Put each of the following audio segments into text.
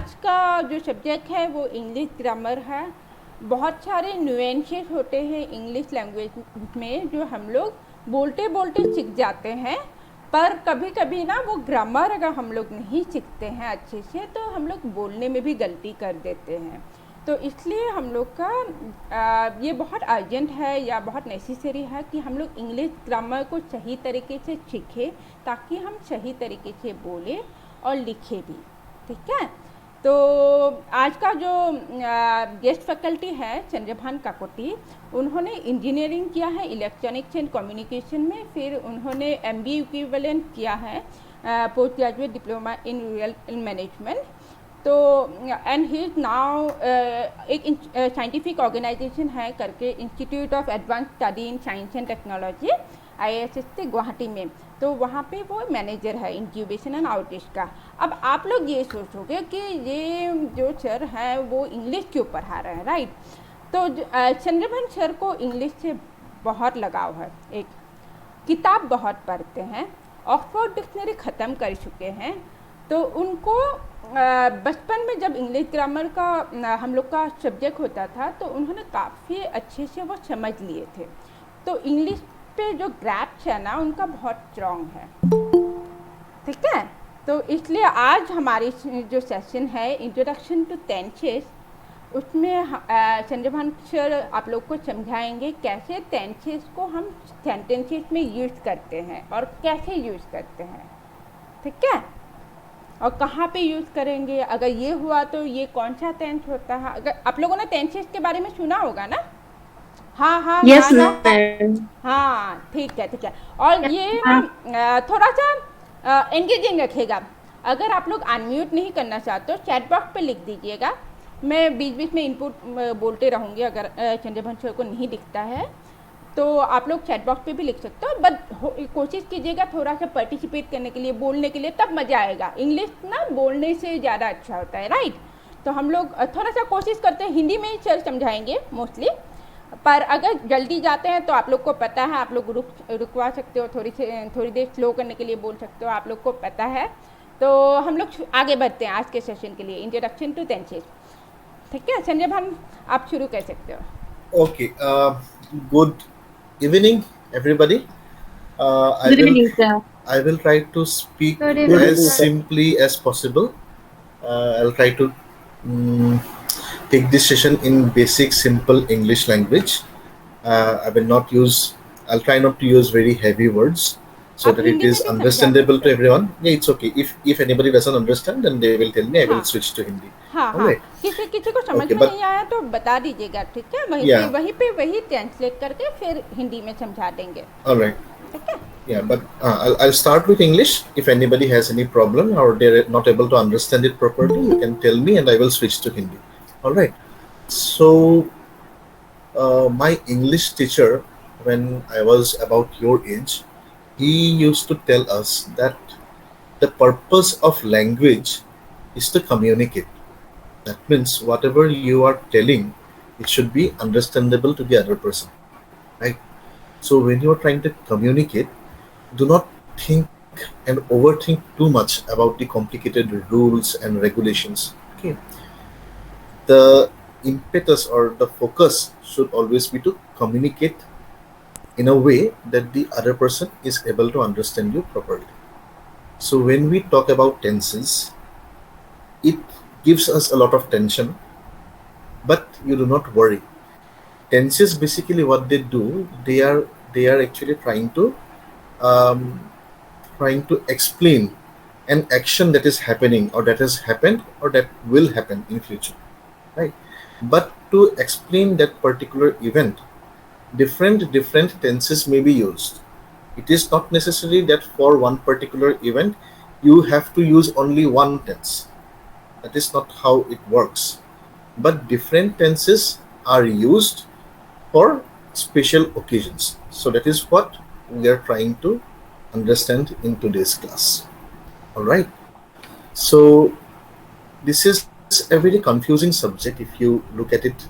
आज का जो सब्जेक्ट है वो इंग्लिश ग्रामर है। बहुत सारे नुएंसेस होते हैं इंग्लिश लैंग्वेज में जो हम लोग बोलते बोलते सीख जाते हैं, पर कभी कभी ना वो ग्रामर अगर हम लोग नहीं सीखते हैं अच्छे से तो हम लोग बोलने में भी गलती कर देते हैं। तो इसलिए हम लोग का ये बहुत अर्जेंट है या बहुत नेसेसरी है कि हम लोग इंग्लिश ग्रामर को सही तरीके से सीखें ताकि हम सही तरीके से बोलें और लिखें भी। ठीक है, तो आज का जो गेस्ट फैकल्टी है चंद्रभान काकोटी, उन्होंने इंजीनियरिंग किया है इलेक्ट्रॉनिक्स एंड कम्युनिकेशन में, फिर उन्होंने एमबीए इक्विवेलेंट किया है post graduate diploma in rural management. तो एंड ही इज़ नाउ एक साइंटिफिक ऑर्गेनाइजेशन है करके institute of advance study in science and technology IISc से गुवाहाटी में, तो वहाँ पे वो मैनेजर है इंक्यूबेशन एंड आउटरीच का। अब आप लोग ये सोचोगे कि ये जो सर है वो इंग्लिश क्यों पढ़ा रहे हैं, राइट? तो चंद्रभान सर को इंग्लिश से बहुत लगाव है, एक किताब बहुत पढ़ते हैं, ऑक्सफोर्ड डिक्शनरी ख़त्म कर चुके हैं। तो उनको बचपन में जब इंग्लिश ग्रामर का हम लोग का सब्जेक्ट होता था तो उन्होंने काफ़ी अच्छे से वो समझ लिए थे। तो इंग्लिश पे जो ग्रैप्स है ना उनका बहुत स्ट्रॉन्ग है। ठीक है, तो इसलिए आज हमारी जो सेशन है इंट्रोडक्शन टू टेंसेस, उसमें चंद्रभान सर आप लोग को समझाएंगे कैसे टेंसेस को हम सेंटेंसेस में यूज़ करते हैं और कैसे यूज़ करते हैं। ठीक है, और कहाँ पे यूज़ करेंगे, अगर ये हुआ तो ये कौन सा टेंस होता है। अगर आप लोगों ने टेंसेस के बारे में सुना होगा ना? हाँ हाँ यस हाँ ना, मैम। हाँ ठीक है ठीक है। और ये ना थोड़ा सा एंगेजिंग रखेगा। अगर आप लोग अनम्यूट नहीं करना चाहते हो चैट बॉक्स पे लिख दीजिएगा, मैं बीच बीच में इनपुट बोलते रहूँगी। अगर चंद्रभान सर को नहीं दिखता है तो आप लोग चैट बॉक्स पे भी लिख सकते हो, बट कोशिश कीजिएगा थोड़ा सा पार्टिसिपेट करने के लिए, बोलने के लिए, तब मज़ा आएगा। इंग्लिश ना बोलने से ज़्यादा अच्छा होता है, राइट? तो हम लोग थोड़ा सा कोशिश करते हैं, हिंदी में ही सर समझाएंगे मोस्टली, पर अगर जल्दी जाते हैं तो आप लोग को पता है, आप लोग रुकवा सकते हो, थोड़ी देर स्लो करने के लिए बोल सकते हो, आप लोग को पता है। तो हम लोग आगे बढ़ते हैं आज के सेशन के लिए, इंट्रोडक्शन टू टेंसेस। ठीक है, संजय, आप शुरू कर सकते हो। Okay. Good evening, everybody. Good evening, sir. I will try to speak Good evening, as sir. simply as possible. I'll try to take this session in basic, simple English language. I'll try not to use very heavy words so आप that it Hindi में is भी समझा understandable सकते to हो। everyone. Yeah, it's okay. If anybody doesn't understand, then they will tell me. I will हाँ switch to Hindi. हाँ All हाँ, right. किसी को समझ Okay, में but नहीं आया तो बता दीजिएगा, ठीक है? yeah, वही ट्रांसलेट करके फिर हिंदी में समझा देंगे। all right. ठीक है, Yeah, but I'll start with English. If anybody has any problem or they're not able to understand it properly, you can tell me and I will switch to Hindi. All right. So, my English teacher, when I was about your age, he used to tell us that the purpose of language is to communicate. That means whatever you are telling, it should be understandable to the other person, right? So when you are trying to communicate, do not think and overthink too much about the complicated rules and regulations. Okay, the impetus or the focus should always be to communicate in a way that the other person is able to understand you properly. So when we talk about tenses, it gives us a lot of tension, but you do not worry. Tenses, basically what they do, they are actually um, trying to explain an action that is happening or that has happened or that will happen in future, right? But to explain that particular event, different tenses may be used. It is not necessary that for one particular event you have to use only one tense. That is not how it works. But different tenses are used for special occasions. So that is what we are trying to understand in today's class. All right. So this is a very confusing subject if you look at it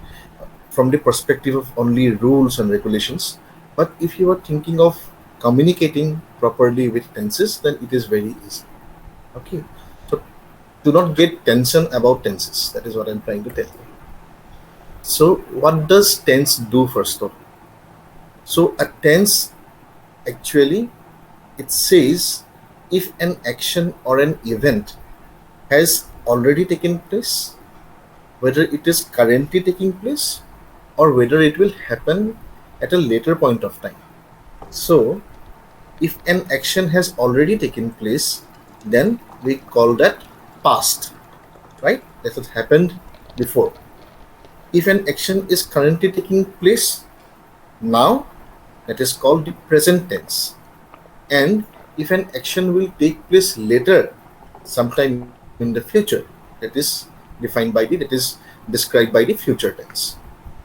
from the perspective of only rules and regulations. But if you are thinking of communicating properly with tenses, then it is very easy. Okay. So do not get tension about tenses. That is what I'm trying to tell you. So what does tense do first of all? So a tense, actually, it says if an action or an event has already taken place, whether it is currently taking place, or whether it will happen at a later point of time. So if an action has already taken place, then we call that past, right? That has happened before. If an action is currently taking place now, that is called the present tense. And if an action will take place later, sometime in the future, that is described by the future tense.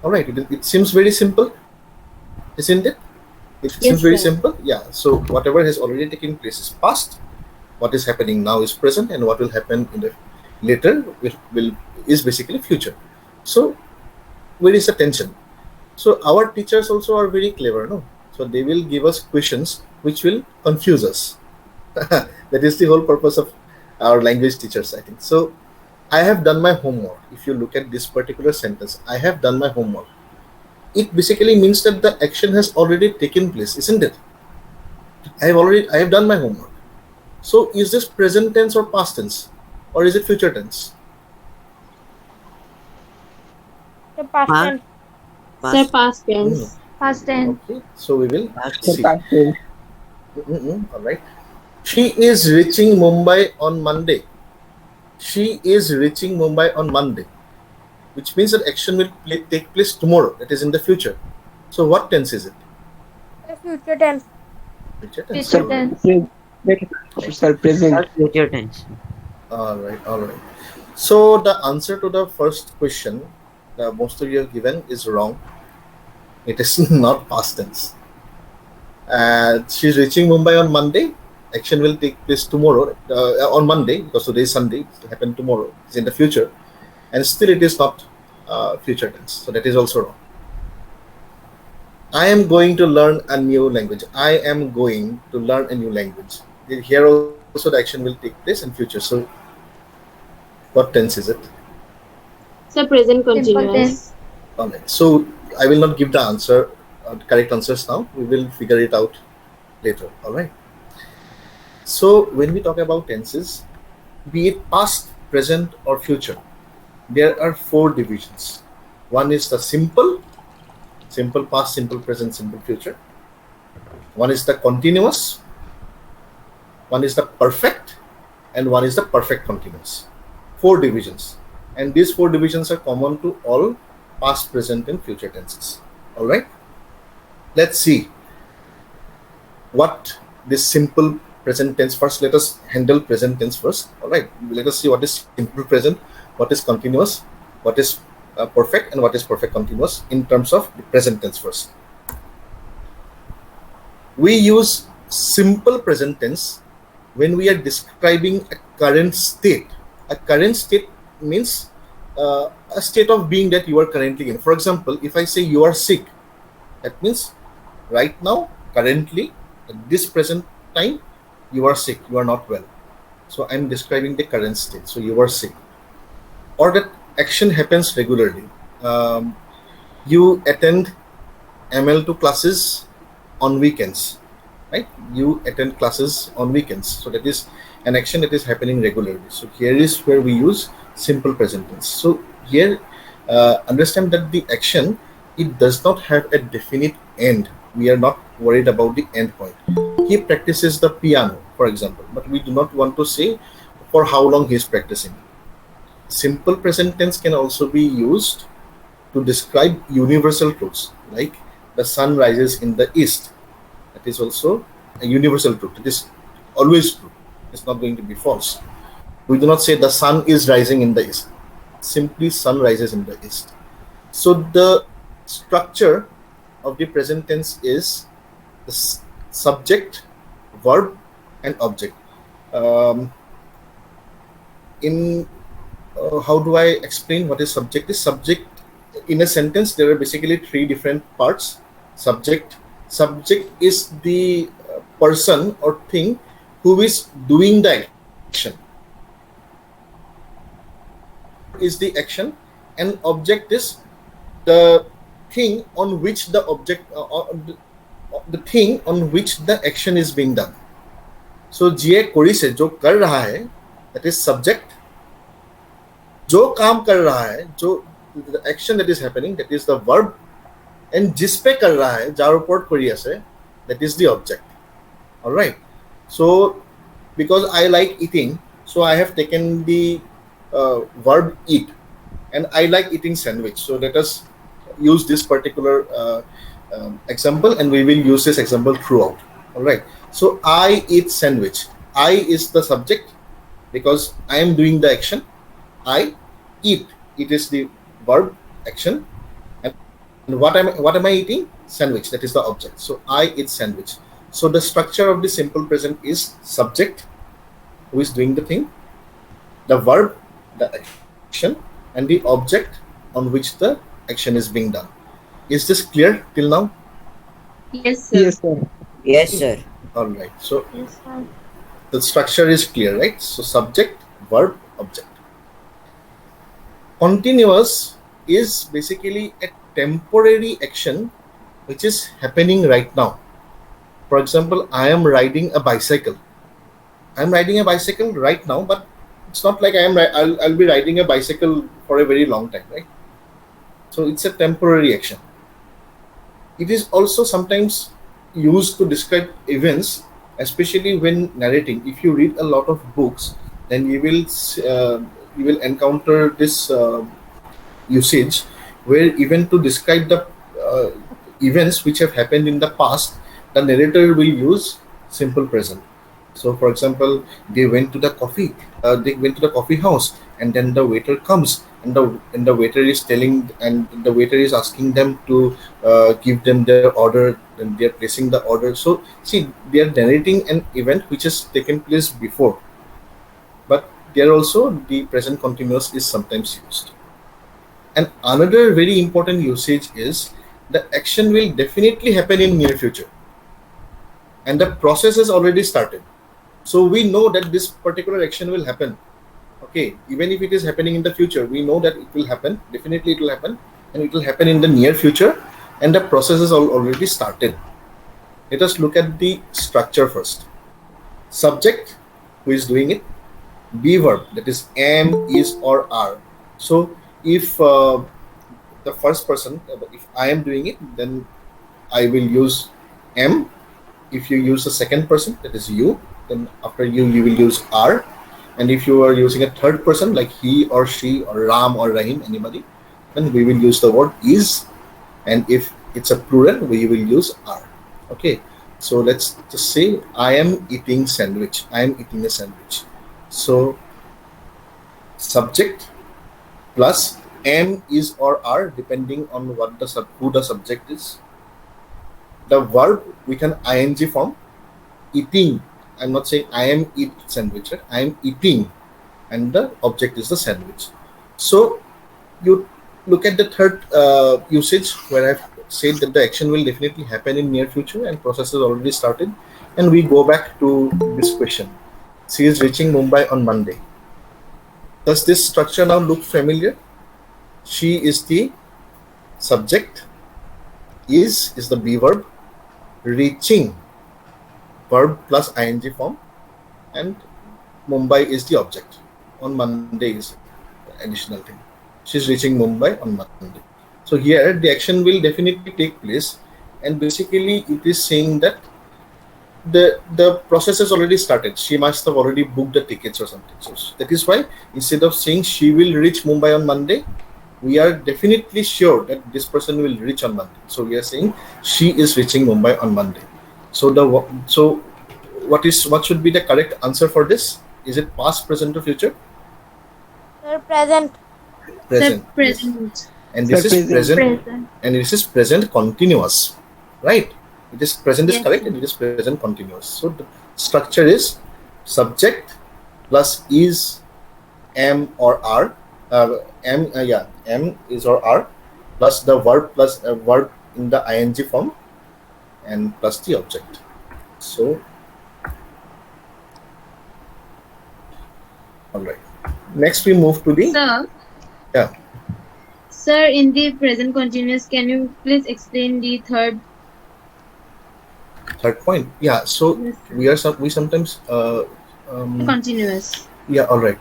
All right, it seems very simple, isn't it? It seems very simple. Yeah. So whatever has already taken place is past. What is happening now is present, and what will happen in the later is basically future. So where is the tension? So our teachers also are very clever, no? So they will give us questions which will confuse us. That is the whole purpose of our language teachers, I think. So I have done my homework. If you look at this particular sentence, I have done my homework. It basically means that the action has already taken place, isn't it? I have done my homework. So is this present tense or past tense, or is it future tense? The past tense. Sir, past tense. Past tense. Okay, so we will see. Past tense. All right. She is reaching Mumbai on Monday. She is reaching Mumbai on Monday, which means that action will take place tomorrow. That is in the future. So what tense is it? The future tense. Future tense. Future tense. Sir, present. Future tense. All right. All right. So the answer to the first question that most of you have given is wrong. It is not past tense. She's reaching Mumbai on Monday. Action will take place tomorrow, on Monday, because today is Sunday. It will happen tomorrow. It's in the future. And still it is not future tense. So that is also wrong. I am going to learn a new language. I am going to learn a new language. Here also the action will take place in future. So what tense is it? Sir, present Simple continuous. tense. All right. So I will not give the answer, correct answers now. We will figure it out later. All right. So when we talk about tenses, be it past, present, or future, there are 4 divisions. One is the simple past, simple present, simple future. One is the continuous. One is the perfect, and one is the perfect continuous. 4 divisions, and these 4 divisions are common to all past, present, and future tenses. All right. Let's see what this simple present tense first. Let us handle present tense first. All right. Let us see what is simple present, what is continuous, what is perfect, and what is perfect continuous in terms of the present tense first. We use simple present tense when we are describing a current state. A current state means a state of being that you are currently in. For example, if I say you are sick, that means right now, currently, at this present time, you are sick, you are not well. So I'm describing the current state. So you are sick. Or that action happens regularly. You attend ML2 classes on weekends, right? You attend classes on weekends. So that is an action that is happening regularly. So here is where we use simple present tense. So here, understand that the action, it does not have a definite end. We are not worried about the end point. He practices the piano, for example, but we do not want to say for how long he is practicing. Simple present tense can also be used to describe universal truths, like the sun rises in the east. That is also a universal truth. It is always true. It's not going to be false. We do not say the sun is rising in the east. Simply sun rises in the east. So the structure of the present tense is the subject, verb, and object. How do I explain what is subject? Is subject in a sentence, there are basically 3 different parts. Subject is the person or thing who is doing the action. is the action, and object is the thing on which the object, the thing on which the action is being done. So जिये कोरिसे जो कर रहा है, that is subject. जो काम कर रहा है, जो the action that is happening, that is the verb, and जिस पे कर रहा है, जार ऊपर कोरी आसे, that is the object. All right. So because I like eating, so I have taken the verb eat, and I like eating sandwich. So let us use this particular example, and we will use this example throughout. All right. So I eat sandwich. I is the subject because I am doing the action. I eat. It is the verb action. And what am I eating? Sandwich. That is the object. So I eat sandwich. So the structure of the simple present is subject, who is doing the thing, the verb, the action, and the object on which the action is being done. Is this clear till now? Yes, sir. Yes, sir. Yes, sir. All right. So Yes, sir. the structure is clear, right? So subject, verb, object. Continuous is basically a temporary action which is happening right now. For example, I am riding a bicycle. I am riding a bicycle right now, but it's not like I'll be riding a bicycle for a very long time, right? So it's a temporary action. It is also sometimes used to describe events, especially when narrating. If you read a lot of books, then you will encounter this usage where even to describe the events which have happened in the past, the narrator will use simple present. So, for example, they went to the coffee house, and then the waiter comes, and the waiter is telling, and the waiter is asking them to give them their order, and they are placing the order. So, see, they are narrating an event which has taken place before, but there also the present continuous is sometimes used. And another very important usage is the action will definitely happen in near future, and the process has already started. So we know that this particular action will happen. Okay, even if it is happening in the future, we know that it will happen. Definitely it will happen, and it will happen in the near future, and the process is already started. Let us look at the structure first. Subject, who is doing it, be verb, that is am, is, or are. So if the first person, if I am doing it, then I will use am. If you use the second person, that is you, then after you will use are. And if you are using a third person like he or she or Ram or Rahim, anybody, then we will use the word is. And if it's a plural, we will use are. Okay, so let's just say I am eating sandwich. I am eating a sandwich. So subject plus am, is, or are, depending on what who the subject is. The verb with an ing form, eating. I'm not saying I am eat sandwich, right? I am eating, and the object is the sandwich. So you look at the third usage where I've said that the action will definitely happen in near future and process is already started. And we go back to this question. She is reaching Mumbai on Monday. Does this structure now look familiar? She is the subject, is the be verb, reaching verb plus ing form, and Mumbai is the object. On Monday is additional thing. She's reaching Mumbai on Monday. So here the action will definitely take place, and basically it is saying that the process has already started. She must have already booked the tickets or something. So that is why instead of saying she will reach Mumbai on Monday, we are definitely sure that this person will reach on Monday. So we are saying she is reaching Mumbai on Monday. So what should be the correct answer for this? Is it past, present, or future? Sir, present. Present. Sir, present. And this Sir, is present. Present. And this is present continuous, right? It is present is Yes. correct, and it is present continuous. So the structure is subject plus is, am, or are. Am is or are, plus the verb plus a verb in the ing form, and plus the object. So all right, next we move to the Sir, Yeah, Sir, in the present continuous, can you please explain the third? third point. Yeah, so Yes, sir. we sometimes um, Continuous. yeah, all right.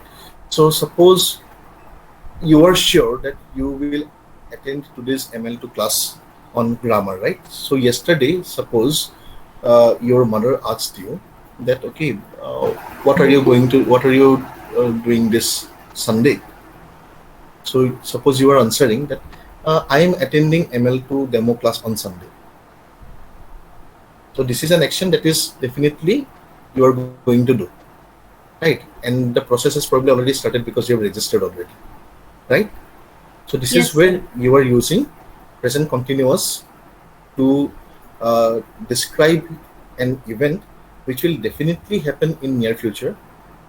So suppose you are sure that you will attend today's ML2 class on grammar, right? So yesterday, suppose your mother asked you that, okay, what are you doing this Sunday? So suppose you are answering that I am attending ML2 demo class on Sunday. So this is an action that is definitely you are going to do, right? And the process has probably already started because you have registered already, right? So this is Yes, where sir. you are using present continuous to describe an event which will definitely happen in near future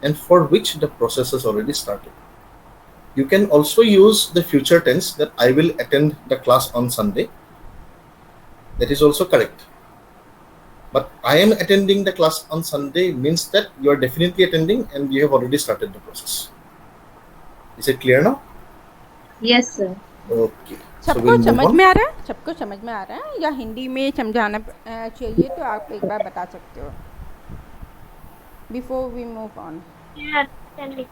and for which the process has already started. You can also use the future tense that I will attend the class on Sunday. That is also correct. But I am attending the class on Sunday means that you are definitely attending and you have already started the process. Is it clear now? Yes, sir. Okay. So सबको we'll move समझ on. में आ रहा है? सबको समझ में आ रहा है या हिंदी में समझाना चाहिए तो आप एक बार बता सकते हो before we move on. Yeah, understanding.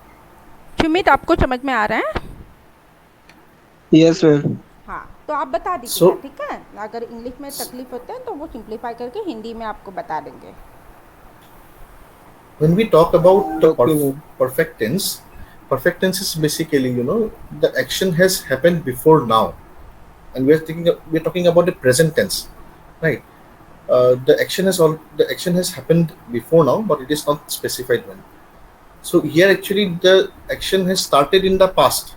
Sumit, आपको समझ में आ रहा है? Yes, ma'am. हाँ, तो आप बता दीजिएगा, So ठीक है? अगर इंग्लिश में तकलीफ होता है तो वो सिंप्लीफाई करके हिंदी में आपको बता देंगे. when we talk about the Okay, ma'am. perfect tense is basically, the action has happened before now, and we're talking about the present tense, right? The action has happened before now, but it is not specified when. So here actually the action has started in the past,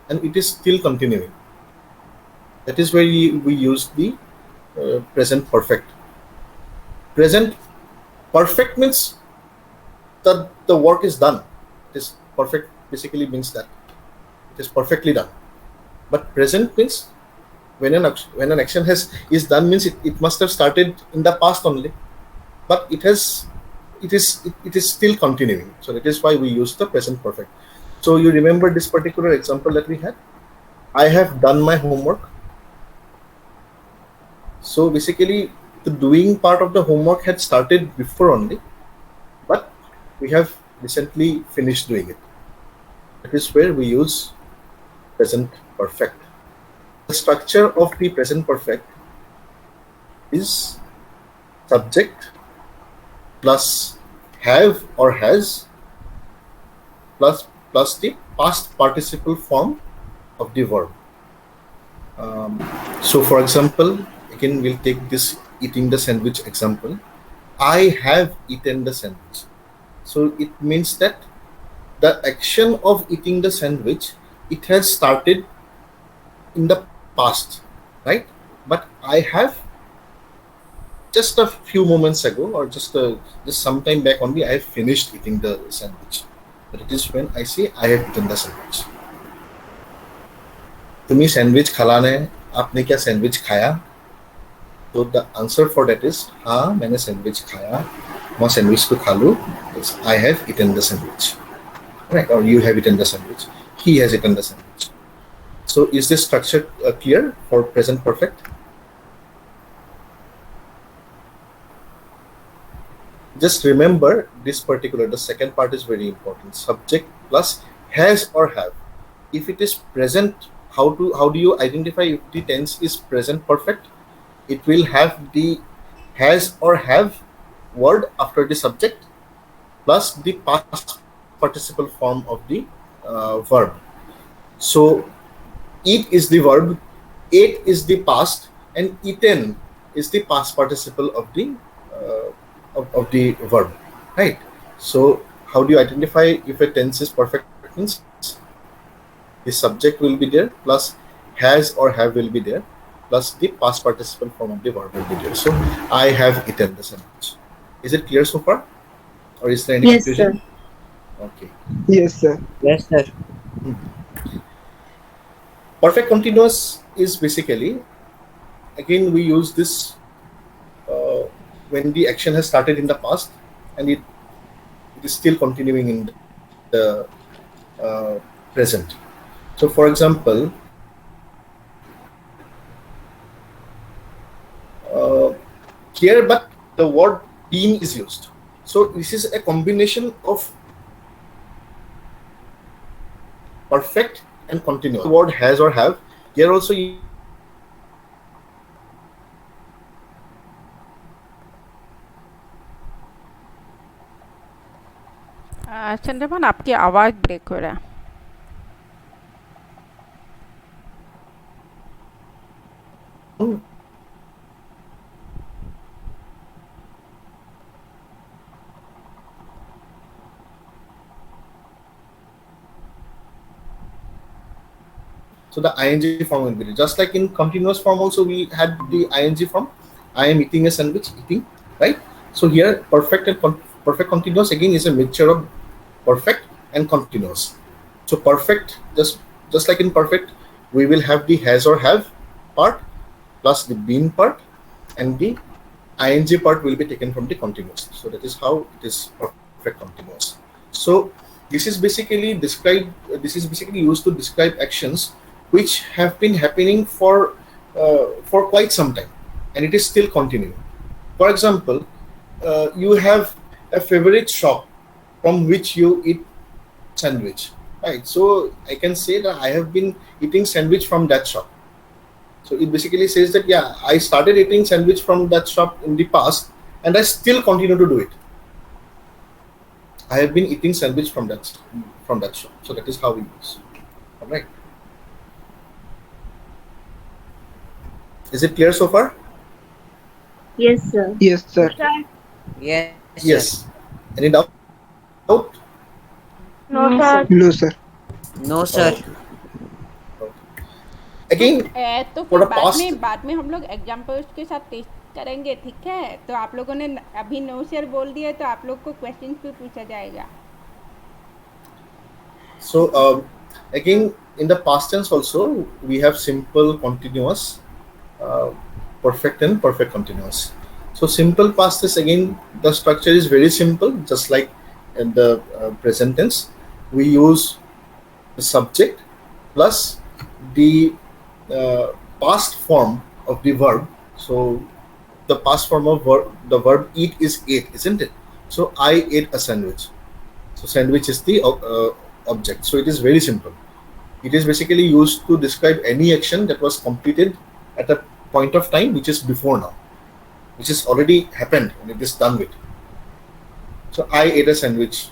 and it is still continuing. That is where we use the present perfect. Present perfect means that the work is done. It is perfect basically means that it is perfectly done. But present means when an action is done means it must have started in the past only, but it is still continuing. So that is why we use the present perfect. So you remember this particular example that we had? I have done my homework. So basically the doing part of the homework had started before only, but we have recently finished doing it. That is where we use present perfect. The structure of the present perfect is subject plus have or has plus the past participle form of the verb. So for example, again we'll take this eating the sandwich example. I have eaten the sandwich. So it means that the action of eating the sandwich, it has started in the past, right? But I have just a few moments ago or just some time back only, I have finished eating the sandwich. But it is when I say I have eaten the sandwich. तुम्ही sandwich खाला ने आपने क्या sandwich खाया? तो the answer for that is हाँ मैंने sandwich खाया. मैं सैंडविच को खा लूँ. I have eaten the sandwich. Right, or you have eaten the sandwich. He has eaten the sandwich. So is this structure clear for present perfect? Just remember this particular, the second part is very important. Subject plus has or have. If it is present, how do you identify if the tense is present perfect? It will have the has or have word after the subject plus the past participle form of the verb. So eat is the verb, ate is the past, and eaten is the past participle of the verb, right? So how do you identify if a tense is perfect? Means the subject will be there plus has or have will be there plus the past participle form of the verb will be there. So I have eaten the sandwich. Is it clear so far, or is there any Yes, confusion? sir. Okay. Yes, sir. Yes, sir. Perfect continuous is basically, again we use this when the action has started in the past and it is still continuing in the present. So for example, here, but the word been is used. So this is a combination of perfect and continuous. The word has or have. Here also Chandrabhan, आपकी आवाज़ break हो रहा है. So the ing form will be there. Just like in continuous form also we had the ing form. I am eating a sandwich, eating, right? So here perfect and perfect continuous again is a mixture of perfect and continuous. So perfect, just like in perfect, we will have the has or have part plus the been part, and the ing part will be taken from the continuous. So that is how it is perfect continuous. So this is basically used to describe actions which have been happening for quite some time, and it is still continuing. For example, you have a favorite shop from which you eat sandwich, right? So I can say that I have been eating sandwich from that shop. So it basically says that, yeah, I started eating sandwich from that shop in the past, and I still continue to do it. I have been eating sandwich from that shop. So that is how we use. All right. Is it clear so far? Yes, sir. Yes, sir. Yes. Yes. Any doubt? No, sir. No, sir. No, sir. Again, तो for फिर the past, बाद में हम लोग examples के साथ test करेंगे, ठीक है? तो आप लोगों ने अभी नो सर बोल दिया, तो आप लोग को क्वेश्चन भी पूछा जाएगा. so again in the past tense also we have simple, continuous, perfect and perfect continuous. So simple past tense, again the structure is very simple, just like in the present tense. We use the subject plus the past form of the verb. So the past form of the verb eat is ate, isn't it? So I ate a sandwich. So sandwich is the object. So it is very simple. It is basically used to describe any action that was completed at a point of time which is before now, which is already happened and it is done with. So I ate a sandwich.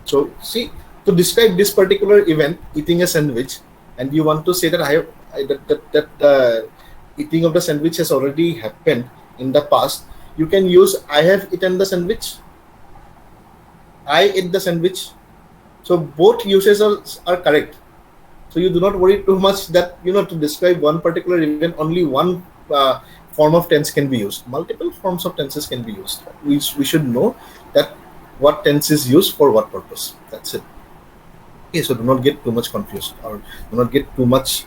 So see, to describe this particular event, eating a sandwich, and you want to say that eating of the sandwich has already happened in the past, you can use I have eaten the sandwich, I ate the sandwich. So both uses are correct. So you do not worry too much that, to describe one particular event, only one form of tense can be used. Multiple forms of tenses can be used. We should know that what tense is used for what purpose. That's it. Okay, so do not get too much confused or do not get too much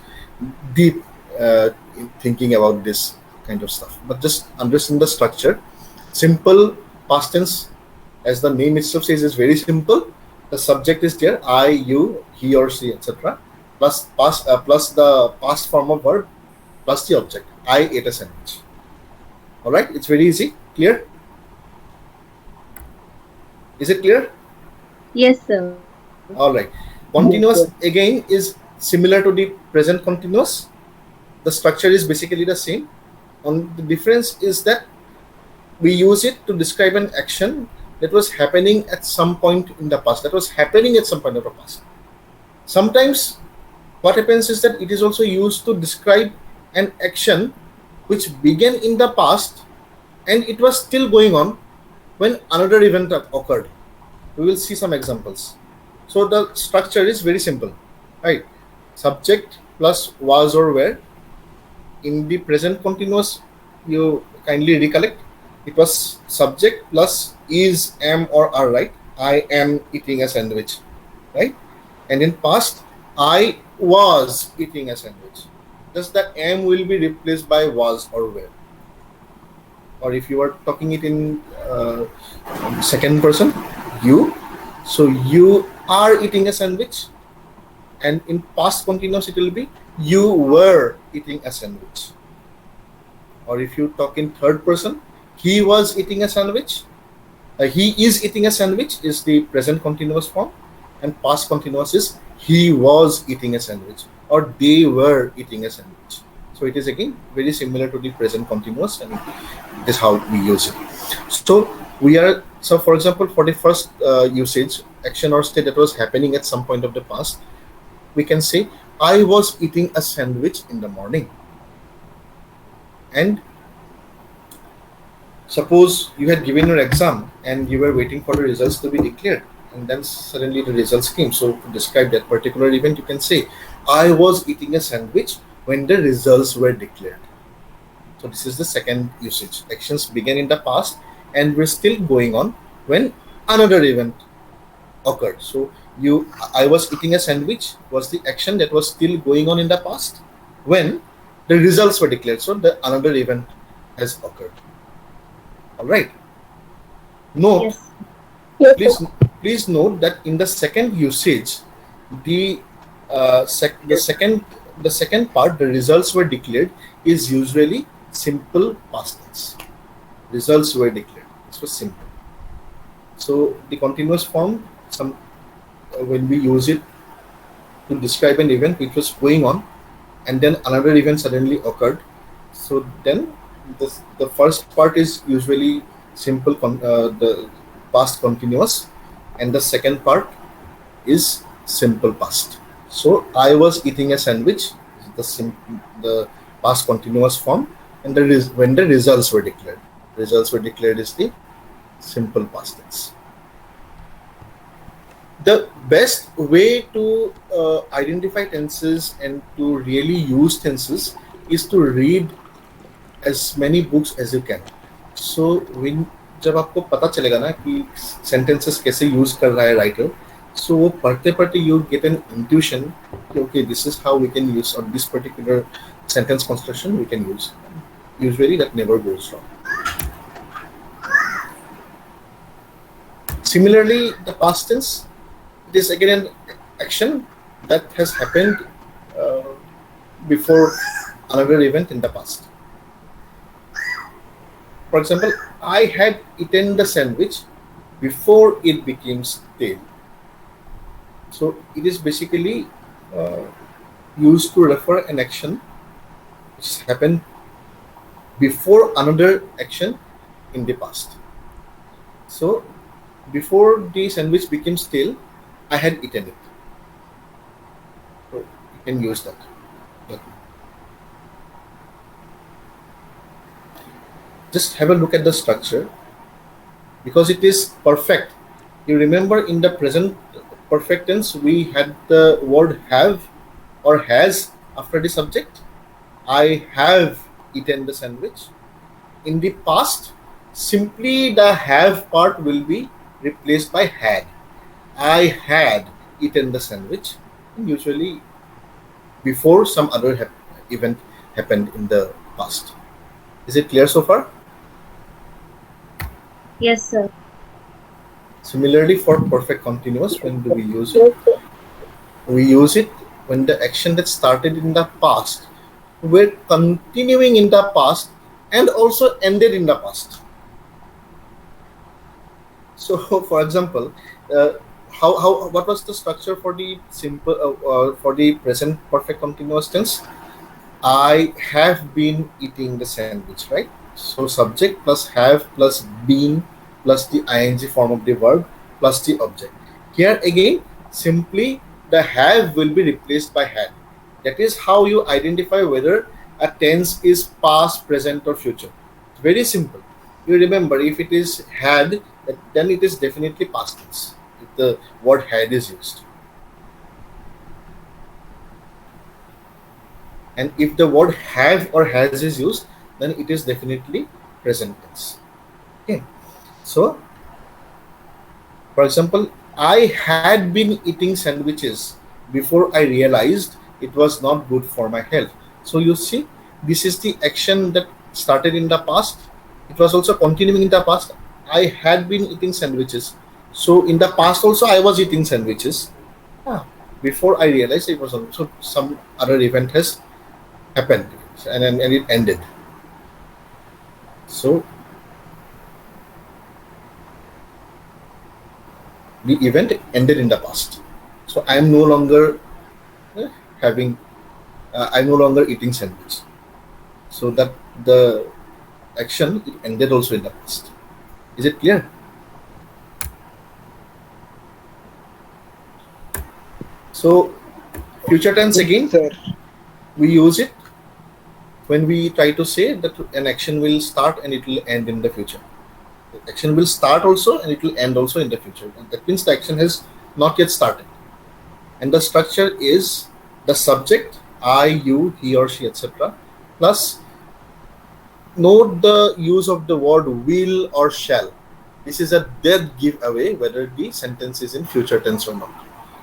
deep in thinking about this kind of stuff. But just understand the structure. Simple past tense, as the name itself says, is very simple. The subject is there, I, you, he or she, etc. Plus the past form of verb plus the object. I ate a sandwich. All right, it's very easy. Clear? Is it clear? Yes, sir. All right. Continuous again is similar to the present continuous. The structure is basically the same. The difference is that we use it to describe an action that was happening at some point in the past. Sometimes what happens is that it is also used to describe an action which began in the past and it was still going on when another event occurred. We will see some examples. So the structure is very simple, right? Subject plus was or were. In the present continuous, you kindly recollect, it was subject plus is, am or are, right? I am eating a sandwich, right? And in past, I was eating a sandwich. Thus the am will be replaced by was or were. Or if you are talking it in second person, you. So you are eating a sandwich. and in past continuous it will be you were eating a sandwich. Or if you talk in third person, he was eating a sandwich. He is eating a sandwich is the present continuous form, and past continuous is he was eating a sandwich or they were eating a sandwich. So it is again very similar to the present continuous, and this is how we use it. So for example, for the first usage, action or state that was happening at some point of the past, we can say I was eating a sandwich in the morning. And suppose you had given your exam and you were waiting for the results to be declared, and then suddenly the results came. So to describe that particular event, you can say I was eating a sandwich when the results were declared. So this is the second usage. Actions began in the past and were still going on when another event occurred. So I was eating a sandwich was the action that was still going on in the past when the results were declared. So the another event has occurred. All right. Note, Yes. please note that in the second usage, the second part, the results were declared, is usually simple past tense. Results were declared. This was simple. So the continuous form, when we use it to describe an event which was going on, and then another event suddenly occurred. So then the first part is usually simple, the past continuous, and the second part is simple past. So I was eating a sandwich, the past continuous form, and when the results were declared. Results were declared is the simple past tense. The best way to identify tenses and to really use tenses is to read as many books as you can. So जब आपको पता चलेगा ना कि sentences कैसे use कर रहा है writer, so वो पढ़ते पढ़ते you get an intuition कि okay, this is how we can use, or this particular sentence construction we can use. Usually that never goes wrong. Similarly, the past tense, it is again an action that has happened before another event in the past. For example, I had eaten the sandwich before it became stale. So it is basically used to refer an action which happened before another action in the past. So before the sandwich became stale, I had eaten it. So you can use that. Just have a look at the structure because it is perfect. You remember in the present perfect tense we had the word have or has after the subject. I have eaten the sandwich. In the past, simply the have part will be replaced by had. I had eaten the sandwich, and usually before some other event happened in the past. Is it clear so far? Yes, sir. Similarly, for perfect continuous, when do we use it? We use it when the action that started in the past were continuing in the past and also ended in the past. So, for example, what was the structure for the simple for the present perfect continuous tense? I have been eating the sandwich, right? So subject plus have plus been plus the ing form of the verb plus the object. Here again, simply the have will be replaced by had. That is how you identify whether a tense is past, present, or future. Very simple. You remember, if it is had, then it is definitely past tense if the word had is used. And if the word have or has is used, then it is definitely present tense. Okay. So, for example, I had been eating sandwiches before I realized it was not good for my health. So you see, this is the action that started in the past. It was also continuing in the past. I had been eating sandwiches. So in the past also I was eating sandwiches. before I realized it was also some other event has happened, and it ended. So the event ended in the past. So I am no longer having, I'm no longer eating sandwich. So that the action it ended also in the past. Is it clear? So future tense again, Sir. we use it when we try to say that an action will start and it will end in the future. The action will start also and it will end also in the future. And that means the action has not yet started. And the structure is the subject, I, you, he or she, etc. Plus, note the use of the word will or shall. This is a dead giveaway whether the sentence is in future tense or not.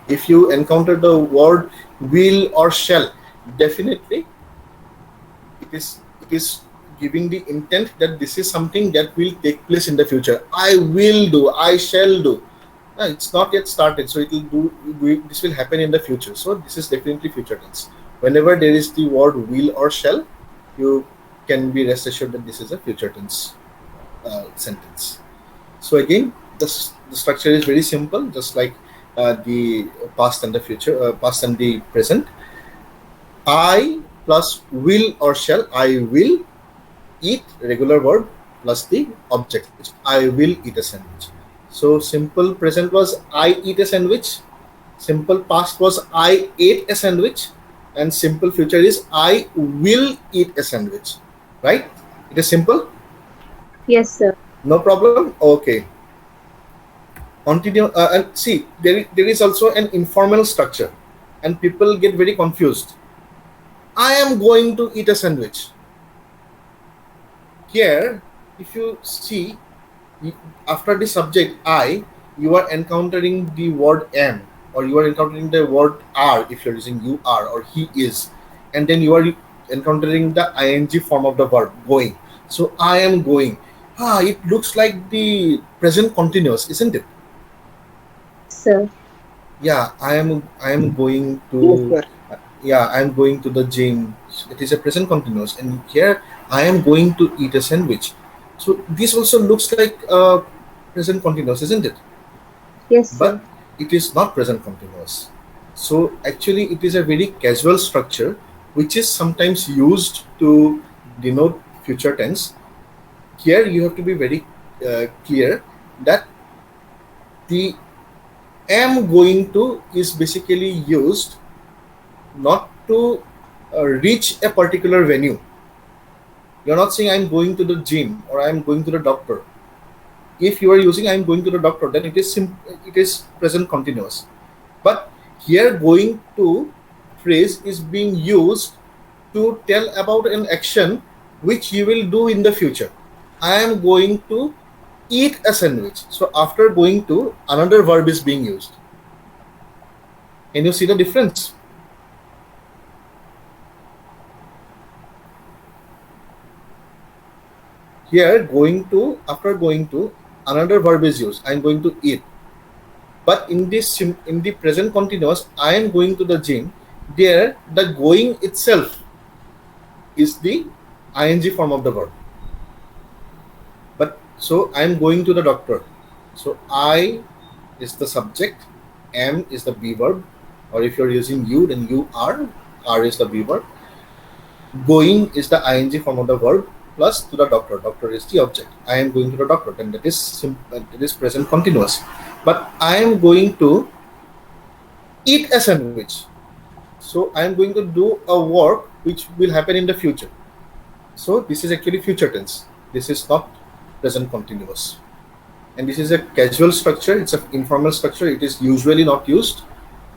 If you encounter the word will or shall, definitely it is giving the intent that this is something that will take place in the future. I will do, I shall do. It's not yet started, so it will do. This will happen in the future. So this is definitely future tense. Whenever there is the word will or shall, you can be rest assured that this is a future tense sentence. So again, the structure is very simple, just like the past and the future, past and the present. I plus will or shall, I will eat, regular verb plus the object. I will eat a sandwich. So simple present was I eat a sandwich. Simple past was I ate a sandwich. And simple future is I will eat a sandwich. Right? It is simple? Yes, sir. No problem? Okay. Continue. And see, there is also an informal structure. And people get very confused. I am going to eat a sandwich. Here, if you see, after the subject I, you are encountering the word am, or you are encountering the word are if you're using you are or he is, and then you are encountering the ing form of the verb going. So I am going. It looks like the present continuous, isn't it? Sir. Yeah, I am going Yes, to. sir. Yeah, I am going to the gym. It is a present continuous, and here I am going to eat a sandwich. So this also looks like present continuous, isn't it? Yes, sir. But it is not present continuous. So actually it is a very casual structure which is sometimes used to denote future tense. Here you have to be very clear that the am going to is basically used not to reach a particular venue. You're not saying I'm going to the gym or I'm going to the doctor. If you are using I'm going to the doctor, then it is present continuous. But here going to phrase is being used to tell about an action which you will do in the future. I am going to eat a sandwich. So after going to, another verb is being used. Can you see the difference? Here going to, after going to, another verb is used. I am going to eat. But in the present continuous, I am going to the gym. There, the going itself is the ing form of the verb. But so I am going to the doctor. So I is the subject, am is the be verb, or if you're using you, then you are is the be verb. Going is the ing form of the verb plus to the doctor. Doctor is the object. I am going to the doctor, then that is present continuous. But I am going to eat a sandwich. So I am going to do a work which will happen in the future. So this is actually future tense. This is not present continuous. And this is a casual structure. It's an informal structure. It is usually not used.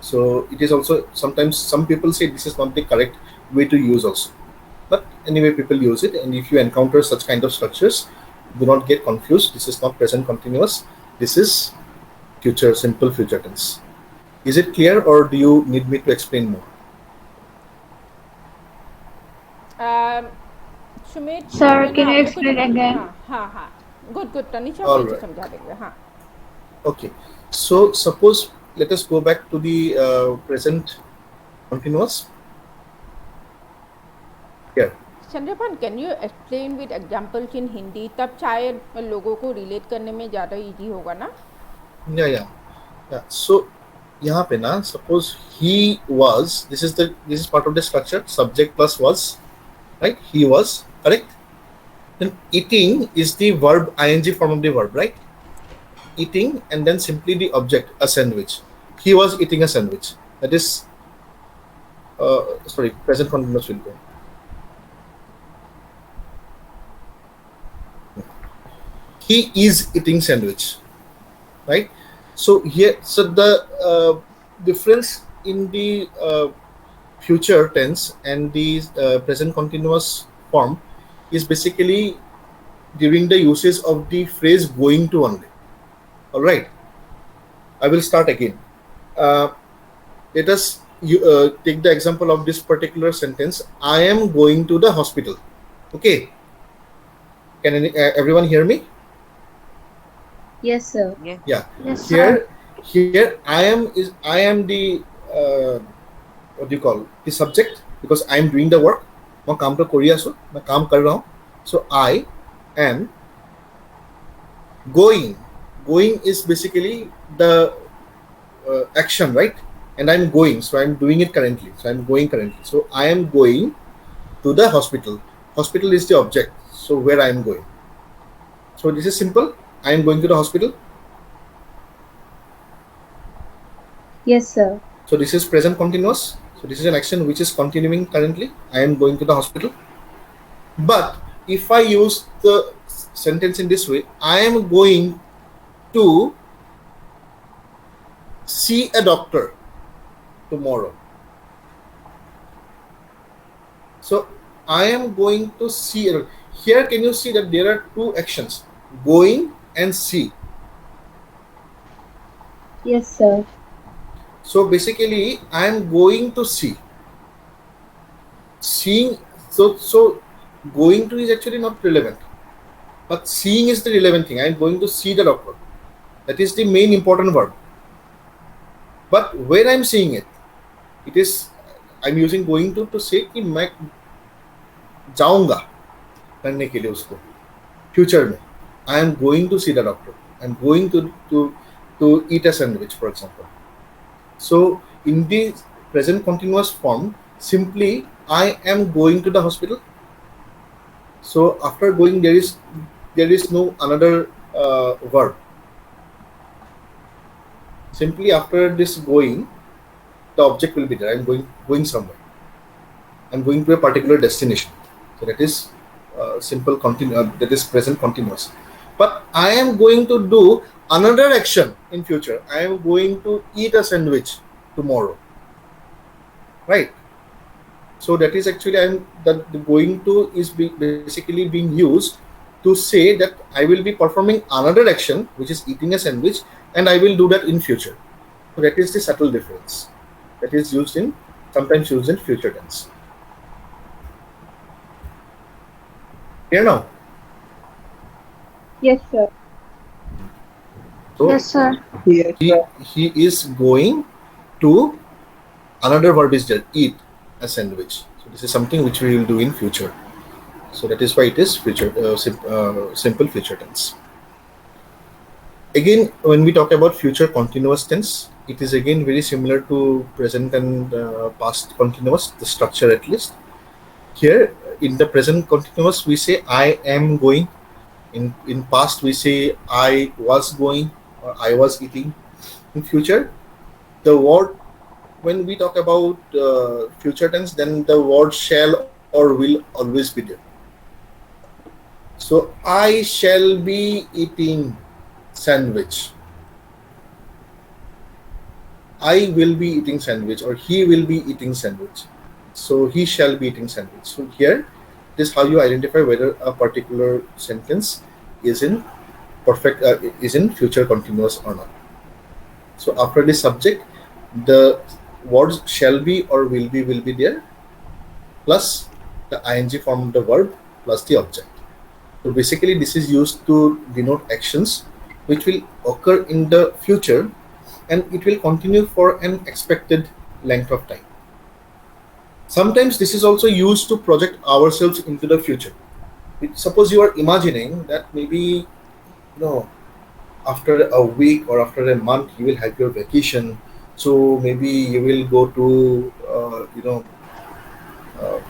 So it is also sometimes some people say this is not the correct way to use also. But anyway, people use it. And if you encounter such kind of structures, do not get confused. This is not present continuous. This is future, simple future tense. Is it clear, or do you need me to explain more? Sumit Sir, मैंने can you आपको explain कुछ- again? हाँ good Tanisha All फिर right. समझा देंगे हाँ Okay. So suppose let us go back to the present continuous. Here. Chandrapal, can you explain with examples इन हिंदी, तब शायद लोगों को रिलेट करने में ज़्यादा इजी होगा ना? Yeah. So यहाँ पे ना, suppose he was, this is part of the structure, subject plus was, right? He was, correct? Then eating is the verb, ing form of the verb, right? Eating, and then simply the object, a sandwich. He was eating a sandwich. That is, present continuous will be. He is eating sandwich, right? So here, so the difference in the future tense and the present continuous form is basically during the usage of the phrase going to only. All right, I will start again. Let us take the example of this particular sentence. I am going to the hospital. Okay, can everyone hear me? Yes, sir. Yeah. Yes, sir. Here I am the what do you call, the subject, because I am doing the work. मैं काम तो करी आसो, मैं काम कर रहा हूँ. So I am going. Going is basically the action, right? And I'm going, so I'm doing it currently. So I'm going currently. So I am going to the hospital. Hospital is the object. So where I am going. So this is simple. I am going to the hospital. Yes, sir. So this is present continuous. So this is an action which is continuing currently. I am going to the hospital. But if I use the sentence in this way, I am going to see a doctor tomorrow. So I am going to see. Here, can you see that there are two actions, going and see? Yes, sir. So basically, I am going to see. Seeing, so going to is actually not relevant, but seeing is the relevant thing. I am going to see the doctor. That is the main important verb. But where I am seeing it, it is, I am using going to say कि मैं जाऊंगा करने के लिए उसको future में. I am going to see the doctor. I am going to eat a sandwich, for example. So in the present continuous form, simply I am going to the hospital. So after going, there is no another verb. Simply after this going, the object will be there. I am going somewhere. I am going to a particular destination. So that is simple that is present continuous. But I am going to do another action in future. I am going to eat a sandwich tomorrow, right? So that is actually the going to is basically being used to say that I will be performing another action, which is eating a sandwich, and I will do that in future. So that is the subtle difference that is sometimes used in future tense. Clear now? Yes, sir. So Yes, sir. Yes, sir. he is going to, another verb is there, eat a sandwich. So this is something which we will do in future. So that is why it is future simple future tense. Again, when we talk about future continuous tense, it is again very similar to present and past continuous, the structure at least. Here in the present continuous, we say I am going. In past, we say I was going or I was eating. In future, the word, when we talk about future tense, then the word shall or will always be there. So I shall be eating sandwich. I will be eating sandwich, or he will be eating sandwich. So he shall be eating sandwich. So here, this is how you identify whether a particular sentence is in future continuous or not. So after the subject, the words shall be or will be there, plus the ing form of the verb plus the object. So basically, this is used to denote actions which will occur in the future, and it will continue for an expected length of time. Sometimes this is also used to project ourselves into the future. Suppose you are imagining that maybe, after a week or after a month you will have your vacation, so maybe you will go to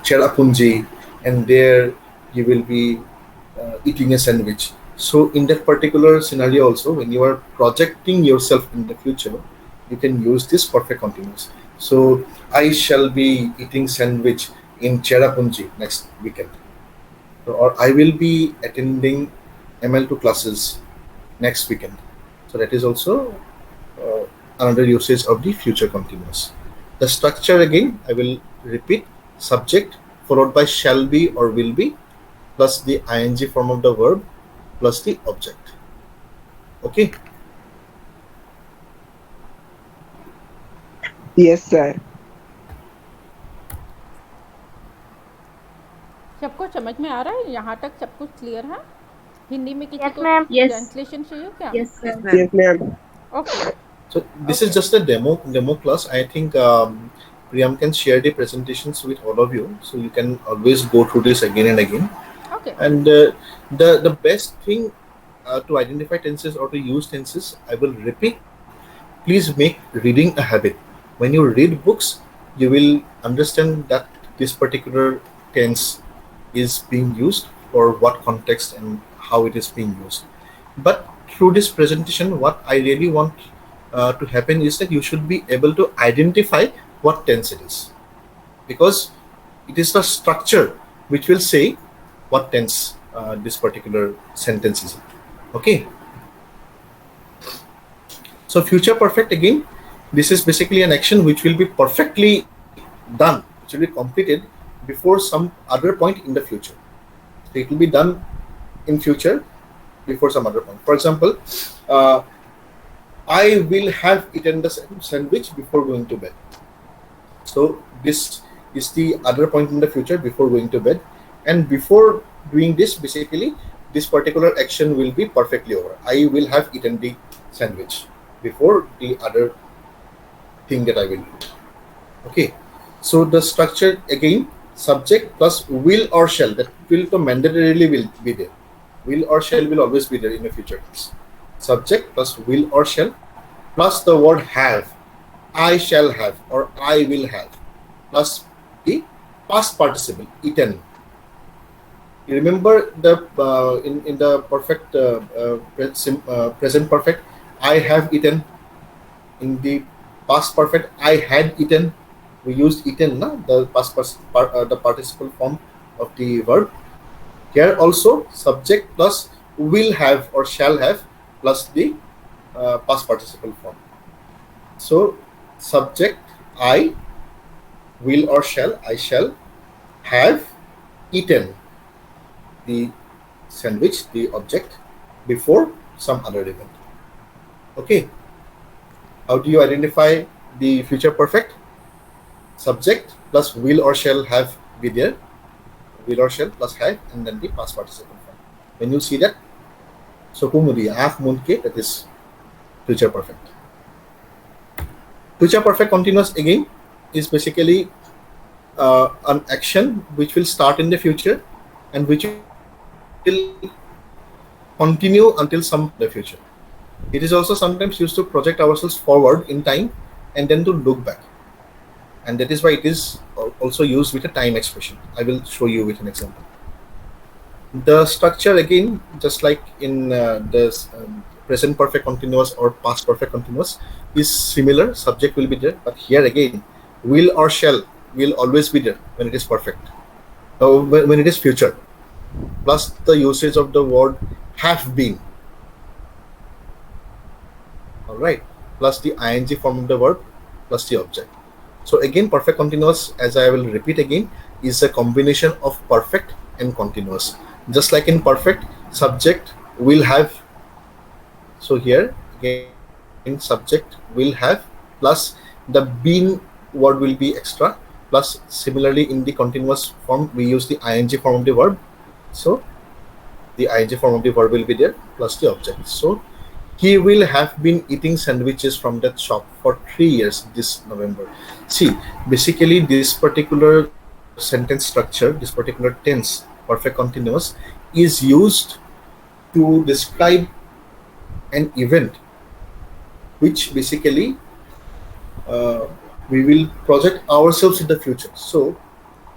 Cherrapunji, and there you will be eating a sandwich. So in that particular scenario also, when you are projecting yourself in the future, you can use this perfect continuous. So I shall be eating sandwich in Cherrapunji next weekend, or I will be attending ML2 classes next weekend. So that is also another usage of the future continuous. The structure again, I will repeat: subject followed by shall be or will be, plus the ing form of the verb, plus the object. Okay. Yes, sir. सबको समझ में आ रहा है? यहाँ तक सब कुछ clear है? हिंदी में किसी Yes, को ma'am. Yes. ट्रांसलेशन चाहिए क्या? Yes, sir. Yes, ma'am. Okay. So this is just a demo class. I think Priyam can share the presentations with all of you, so you can always go through this again and again. Okay. And the best thing to identify tenses or to use tenses, I will repeat: please make reading a habit. When you read books, you will understand that this particular tense is being used, or what context and how it is being used. But through this presentation, what I really want to happen is that you should be able to identify what tense it is, because it is the structure which will say what tense this particular sentence is in. Okay. So future perfect, again, this is basically an action which will be perfectly done, which will be completed before some other point in the future. So it will be done in future before some other point. For example, I will have eaten the sandwich before going to bed. So this is the other point in the future before going to bed, and before doing this, basically this particular action will be perfectly over. I will have eaten the sandwich before the other thing that I will do. Okay, so the structure again: subject plus will or shall. That will to mandatorily will be there. Will or shall will always be there in the future tense. Subject plus will or shall, plus the word have. I shall have or I will have, plus the past participle, eaten. You remember the in the perfect present perfect, I have eaten. In the past perfect, I had eaten. We used eaten, the the participle form of the verb. Here also, subject plus will have or shall have, plus the past participle form. So subject I, will or shall, I shall have eaten the sandwich, the object, before some other event. Okay. How do you identify the future perfect? Subject plus will or shall have be there, will or shall plus have, and then the past participle form. When you see that, sokumudi af munke, that is future perfect. Future perfect continuous again is basically an action which will start in the future and which will continue until some the future. It is also sometimes used to project ourselves forward in time and then to look back, and that is why it is also used with a time expression. I will show you with an example. The structure again, just like in the present perfect continuous or past perfect continuous, is similar. Subject will be there, but here again, will or shall will always be there when it is perfect, when it is future, plus the usage of the word have been. All right, plus the ing form of the verb, plus the object. So again, perfect continuous, as I will repeat again, is a combination of perfect and continuous. Just like in perfect, subject will have. So here again, subject will have, plus the been word will be extra, plus similarly in the continuous form we use the ing form of the verb. So the ing form of the verb will be there, plus the object. So he will have been eating sandwiches from that shop for 3 years this November. See, basically this particular sentence structure, this particular tense, perfect continuous, is used to describe an event which basically we will project ourselves in the future. So,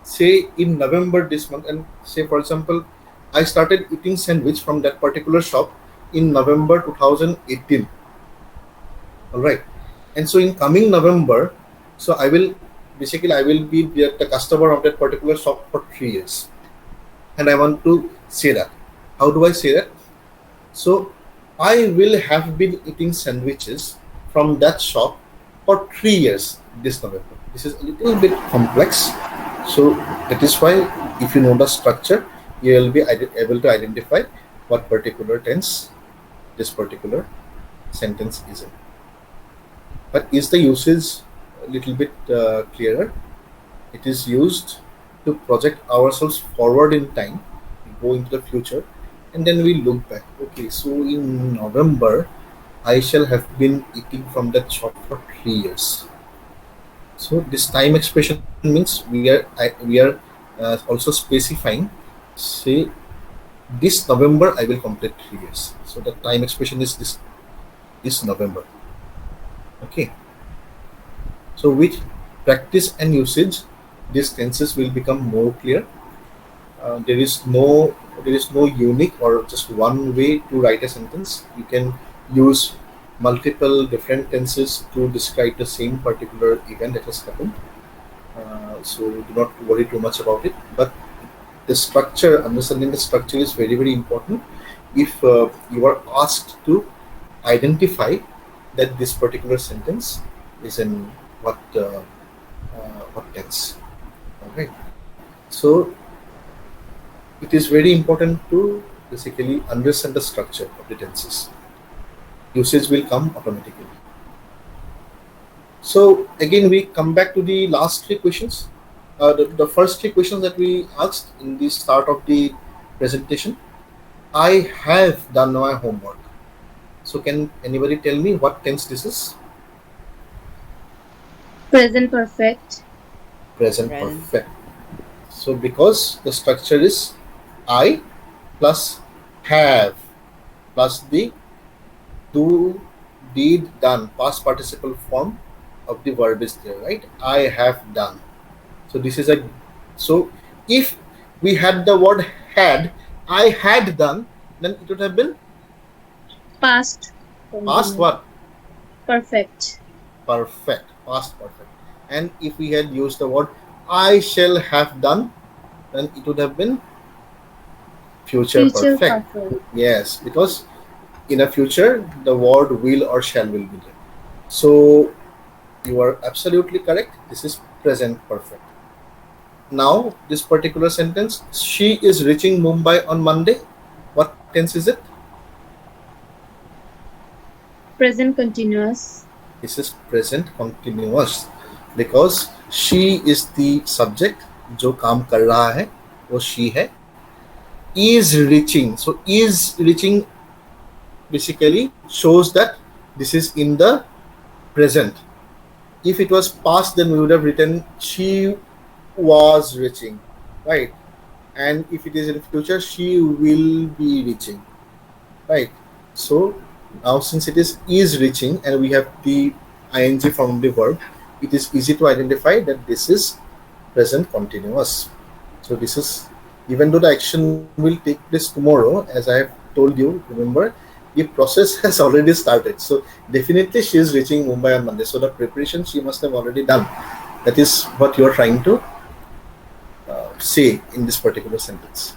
say in November this month, and say for example, I started eating sandwich from that particular shop in November 2018. All right, and so in coming November, so I will be the customer of that particular shop for 3 years, and I want to say that. How do I say that? So I will have been eating sandwiches from that shop for 3 years this November. This is a little bit complex, so that is why if you know the structure, you will be able to identify what particular tense this particular sentence is in. But is the usage a little bit clearer? It is used to project ourselves forward in time, go into the future, and then we look back. Okay, so in November, I shall have been eating from that shop for 3 years. So this time expression means we are also specifying. Say this November I will complete 3 years. So the time expression is this November. Okay. So with practice and usage, these tenses will become more clear. There is no unique or just one way to write a sentence. You can use multiple different tenses to describe the same particular event that has happened. So do not worry too much about it. But the structure, understanding the structure is very, very important. If you are asked to identify that this particular sentence is in what tense. Okay. So it is very important to basically understand the structure of the tenses. Usage will come automatically. So again, we come back to the last three questions. The first three questions that we asked in the start of the presentation. I have done my homework. So can anybody tell me what tense this is? Present perfect. Present Present. perfect. So because the structure is I plus have plus the do, did, done, past participle form of the verb is there, right? I have done. So this is so if we had the word had, I had done, then it would have been Past. past what? Perfect. Perfect. Past perfect. And if we had used the word I shall have done, then it would have been future perfect. Yes, because in a future the word will or shall will be there. So you are absolutely correct. This is present perfect. Now this particular sentence, she is reaching Mumbai on Monday. What tense is it? Present continuous. This is present continuous because she is the subject. जो काम कर रहा है वो she है. Is reaching. So is reaching basically shows that this is in the present. If it was past, then we would have written she was reaching, right? And if it is in the future, she will be reaching, right? So now since it is reaching and we have the ing from the verb, it is easy to identify that this is present continuous. So this is, even though the action will take place tomorrow, as I have told you, remember, the process has already started. So definitely she is reaching Mumbai on Monday. So the preparation she must have already done. That is what you are trying to say in this particular sentence.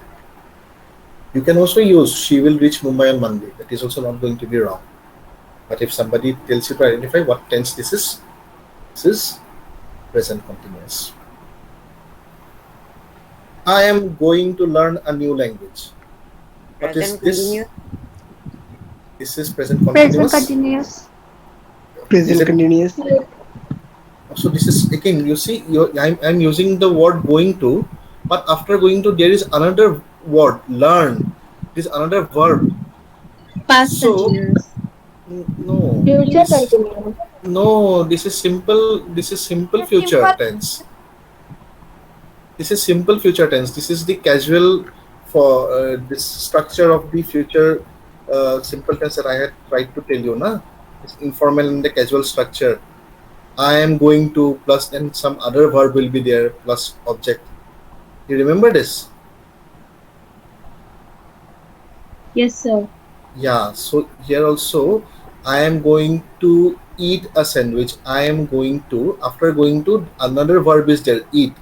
You can also use she will reach Mumbai on Monday. That is also not going to be wrong. But if somebody tells you to identify what tense this is present continuous. I am going to learn a new language. What is Present this? continuous. This is present continuous. continuous. Present continuous. So this is again, you see, I'm using the word going to, but after going to there is another word, learn. There is another verb. Past So- continuous. No. Future This, continuous. no, this is simple. This is simple future tense. This is simple future tense. This is the casual for this structure of the future simple tense that I had tried to tell you, na? It's informal and the casual structure. I am going to plus then some other verb will be there plus object. You remember this? Yes, sir. Yeah. So here also, I am going to eat a sandwich. I am going to, after going to, another verb is there, eat.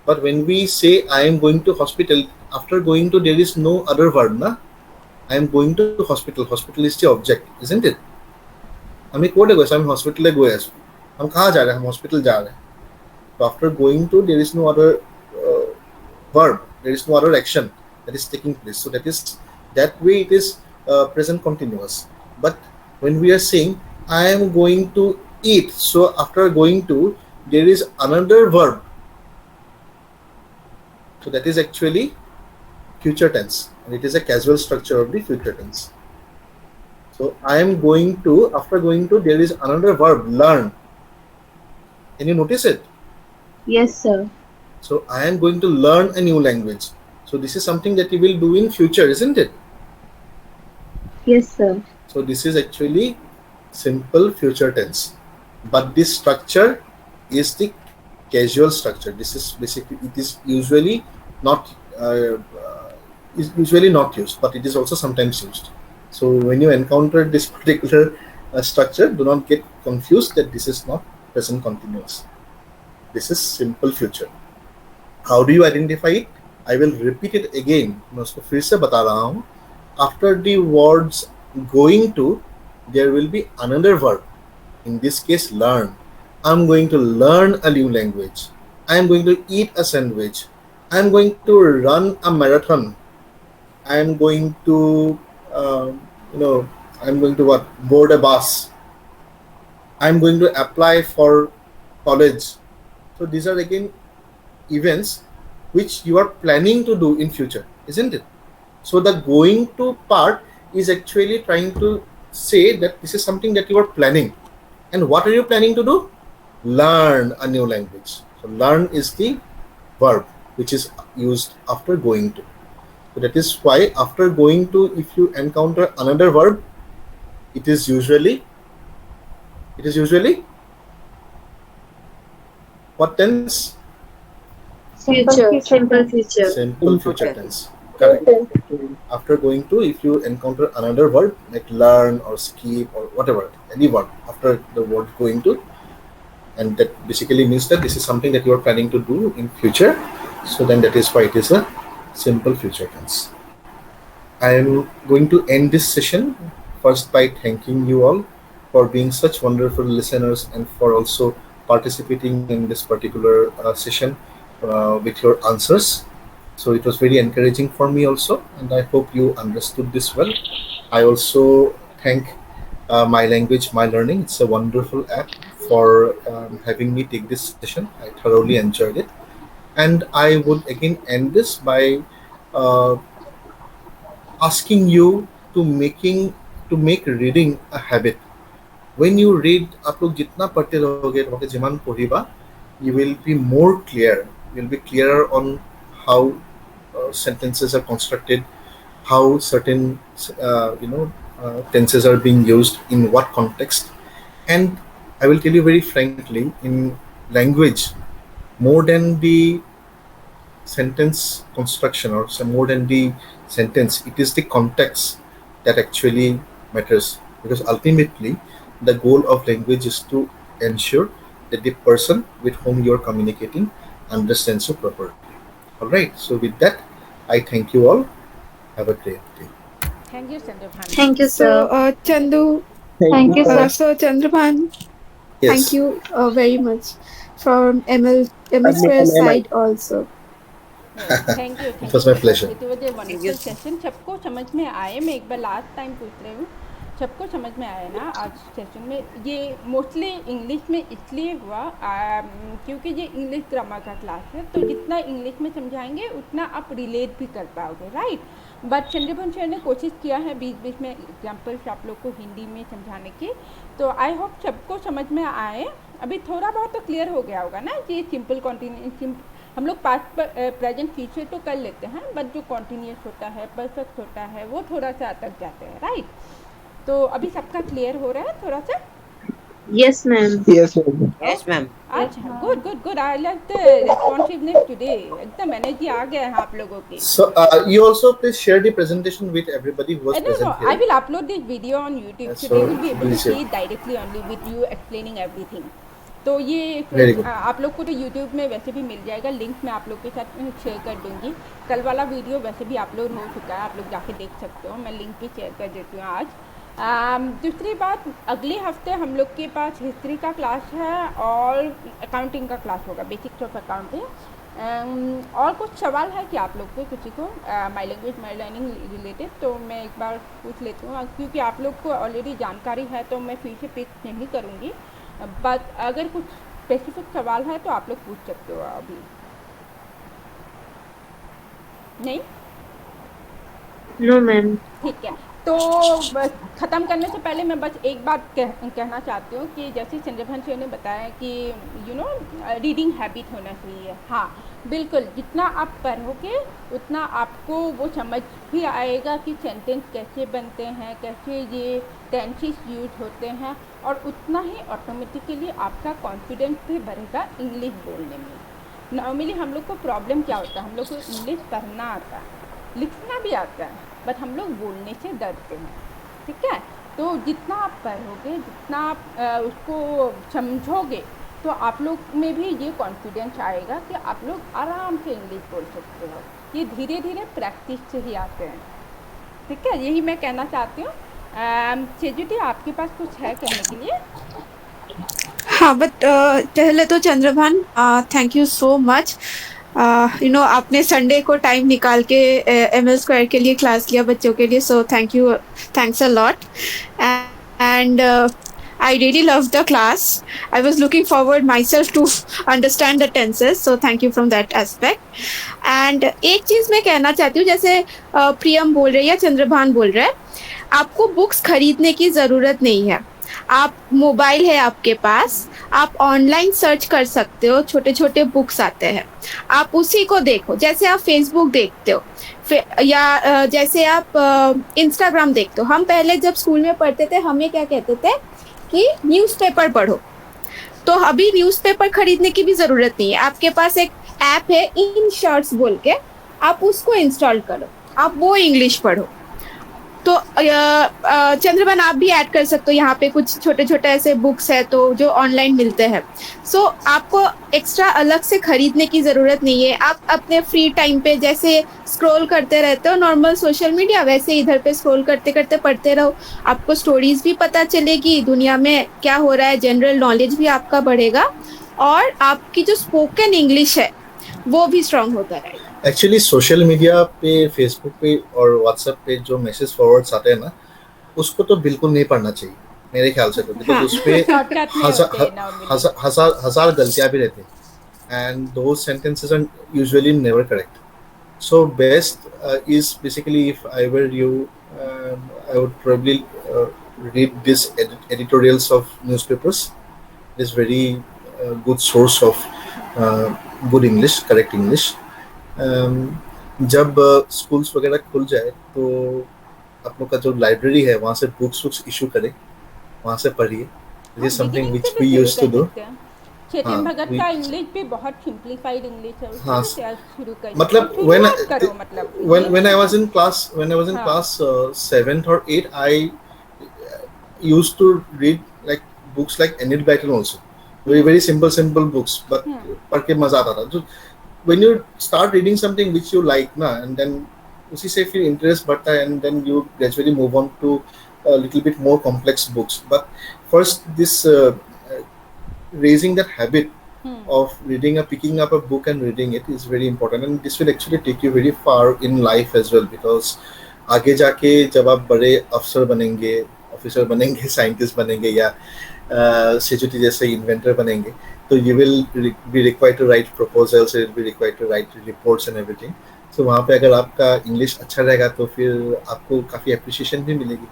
But when we say I am going to hospital, after going to there is no other verb, na? I am going to hospital. Hospital is the object, isn't it? हमें court है हम hospital गए हम कहाँ जा रहे हैं हम हॉस्पिटल जा रहे हैं तो after going to there is no other verb, there is no other action that is taking place, so that is that way it is present continuous. But when we are saying I am going to eat, so after going to there is another verb, so that is actually future tense and it is a casual structure of the future tense. So I am going to, after going to there is another verb, learn. Can you notice it? Yes, sir. So I am going to learn a new language. So this is something that you will do in future, isn't it? Yes, sir. So this is actually simple future tense. But this structure is the casual structure. This is basically, it is usually not used, but it is also sometimes used. So when you encounter this particular structure, do not get confused that this is not present continuous. This is simple future. How do you identify it? I will repeat it again. मैं उसको फिर से बता रहा हूँ. After the words going to, there will be another verb. In this case, learn. I'm going to learn a new language. I am going to eat a sandwich. I am going to run a marathon. I am going to I'm going to board a bus. I'm going to apply for college. So these are again events which you are planning to do in future, isn't it? So the going to part is actually trying to say that this is something that you are planning. And what are you planning to do? Learn a new language. So learn is the verb which is used after going to. So that is why after going to, if you encounter another verb, it is usually what tense? Future. Simple future. Simple future tense. Correct. After going to, if you encounter another verb like learn or skip or whatever, any verb after the word going to, and that basically means that this is something that you are planning to do in future. So then that is why it is a simple future tense. I am going to end this session first by thanking you all for being such wonderful listeners and for also participating in this particular session with your answers. So it was very encouraging for me also, and I hope you understood this well. I also thank My Language, My Learning. It's a wonderful app for having me take this session. I thoroughly enjoyed it. And I would again end this by asking you to make reading a habit. When you read, आप लोग जितना पढ़ते रहोगे, रहोगे जिमान पढ़िबा, you will be more clear. You'll be clearer on how sentences are constructed, how certain tenses are being used in what context. And I will tell you very frankly, in language, more than the sentence construction or more than the sentence, it is the context that actually matters, because ultimately the goal of language is to ensure that the person with whom you are communicating understands you properly. All right, so with that, I thank you all. Have a great day. Thank you, Chandrabhan. Thank you, So, sir. Chandu, Thank you, sir. so Chandrabhan, Yes. thank you very much from ML Square side also. Thank you It was my pleasure. It was a wonderful session. सबको समझ में आए? मैं एक बार last time पूछ रही हूँ, सबको समझ में आया ना आज सेशन में? ये मोस्टली इंग्लिश में इसलिए हुआ क्योंकि ये इंग्लिश ग्रामर का क्लास है, तो जितना इंग्लिश में समझाएंगे उतना आप रिलेट भी कर पाओगे, राइट? बट चंद्रभान सर ने कोशिश किया है बीच बीच में एग्जाम्पल्स आप लोग को हिंदी में समझाने की, तो आई होप सबको समझ में आए। अभी थोड़ा बहुत तो क्लियर हो गया होगा ना कि सिंपल कॉन्टिन्यूस हम लोग पास्ट प्रेजेंट फ्यूचर तो कर लेते हैं, बट जो कॉन्टिन्यूस होता है, परफेक्ट होता है, वो थोड़ा सा अटक जाते हैं, राइट? तो अभी सबका क्लियर हो रहा है थोड़ा सा? Yes, ma'am. Yes, ma'am. अच्छा, good good good. I like the responsiveness today, एकदम एनर्जी आ गया है आप लोगों की। So you also please share the presentation with everybody who was No, present I here. will upload this video on YouTube, Yes, so they so will be able to please see share. it directly only with you explaining everything. तो ये Very good. आप लोग को तो YouTube में वैसे भी मिल जाएगा, लिंक मैं आप लोग के साथ शेयर कर दूंगी। कल वाला वीडियो वैसे भी अपलोड हो चुका है, आप लोग जाके देख सकते हो, मैं लिंक भी शेयर कर देती हूँ आज। दूसरी बात, अगले हफ्ते हम लोग के पास हिस्ट्री का क्लास है और अकाउंटिंग का क्लास होगा, बेसिक्स ऑफ अकाउंटिंग। और कुछ सवाल है कि आप लोग को किसी को my language my learning related, तो मैं एक बार पूछ लेती हूँ, क्योंकि आप लोग को ऑलरेडी जानकारी है तो मैं फिर से पिक नहीं करूँगी, बट अगर कुछ स्पेसिफिक सवाल है तो आप लोग पूछ सकते हो अभी। नहीं? No, ma'am. ठीक है, तो ख़त्म करने से पहले मैं बस एक बात कहना चाहती हूँ कि जैसे चंद्रभान सर ने बताया कि रीडिंग हैबिट होना चाहिए। हाँ बिल्कुल, जितना आप पढ़ोगे उतना आपको वो समझ भी आएगा कि सेंटेंस कैसे बनते हैं, कैसे ये टेंसेस यूज होते हैं, और उतना ही ऑटोमेटिकली आपका कॉन्फिडेंस भी बढ़ेगा इंग्लिश बोलने में। नॉर्मली हम लोग को प्रॉब्लम क्या होता है, हम लोग को इंग्लिश पढ़ना आता है, लिखना भी आता है, बट हम लोग बोलने से डरते हैं, ठीक है? तो जितना आप पढ़ोगे, जितना आप उसको समझोगे, तो आप लोग में भी ये कॉन्फिडेंस आएगा कि आप लोग आराम से इंग्लिश बोल सकते हो। ये धीरे धीरे प्रैक्टिस से ही आते हैं, ठीक है? यही मैं कहना चाहती हूँ। सेजुटी, आपके पास कुछ है कहने के लिए? हाँ, बट पहले तो Chandrabhan, thank you so much. आपने संडे को टाइम निकाल के ML स्क्वायर के लिए क्लास लिया बच्चों के लिए, so thanks a lot. And I really loved the class. I was looking forward myself to understand the tenses, so thank you from that aspect. And एक चीज़ मैं कहना चाहती हूँ, जैसे प्रियम बोल रहे हैं या चंद्रभान बोल रहे हैं, आपको बुक्स खरीदने की ज़रूरत नहीं है। आप मोबाइल है आपके पास, आप ऑनलाइन सर्च कर सकते हो, छोटे छोटे बुक्स आते हैं, आप उसी को देखो। जैसे आप फेसबुक देखते हो या जैसे आप इंस्टाग्राम देखते हो। हम पहले जब स्कूल में पढ़ते थे, हमें क्या कहते थे कि न्यूज़पेपर पढ़ो, तो अभी न्यूज़पेपर खरीदने की भी ज़रूरत नहीं है। आपके पास एक ऐप है इन शॉर्ट्स बोल के, आप उसको इंस्टॉल करो, आप वो इंग्लिश पढ़ो। तो चंद्रभान, आप भी ऐड कर सकते हो, यहाँ पे कुछ छोटे छोटे ऐसे बुक्स है तो जो ऑनलाइन मिलते हैं। सो आपको एक्स्ट्रा अलग से खरीदने की ज़रूरत नहीं है। आप अपने फ्री टाइम पे जैसे स्क्रॉल करते रहते हो नॉर्मल सोशल मीडिया, वैसे इधर पे स्क्रॉल करते करते पढ़ते रहो। आपको स्टोरीज भी पता चलेगी, दुनिया में क्या हो रहा है, जनरल नॉलेज भी आपका बढ़ेगा, और आपकी जो स्पोकन इंग्लिश है वो भी स्ट्रांग होता रहेगा। एक्चुअली सोशल मीडिया पे, फेसबुक पे और व्हाट्सएप पे जो मैसेज फॉरवर्ड्स आते हैं ना, उसको तो बिल्कुल नहीं पढ़ना चाहिए मेरे ख्याल से, तो बिकॉज उस पे हजार गलतियां भी रहती हैं, and those sentences are usually never correct. So best is basically, if I were you, I would probably read this editorials of newspapers. It is very good source of good English, correct English. जब schools वगैरह खुल जाए तो आप लोग का जो library है वहाँ से बुक्स इशू करें, वहाँ से पढ़िए। This is something which we used to do. Chetan Bhagat का इंग्लिश भी बहुत सिंप्लीफाइड इंग्लिश है, हाँ, शुरू कर मतलब when I was in class 7th or 8th, I used to read like books like Enid Blyton also, very simple books, but पढ़ के मजा आता था। तो when you start reading something which you like ना, and then उसी से फिर interest बढ़ता है, and then you gradually move on to a little bit more complex books. But first this raising that habit of picking up a book and reading it is very important, and this will actually take you very far in life as well, because आगे जाके जब आप बड़े अफसर बनेंगे, officer बनेंगे, scientist बनेंगे, या सेजुटी जैसे इन्वेंटर बनेंगे, तो you will be required to write proposals, you will be required to write reports and everything. तो वहाँ पे अगर आपका इंग्लिश अच्छा रहेगा तो फिर आपको काफ़ी अप्रिसिएशन भी मिलेगी.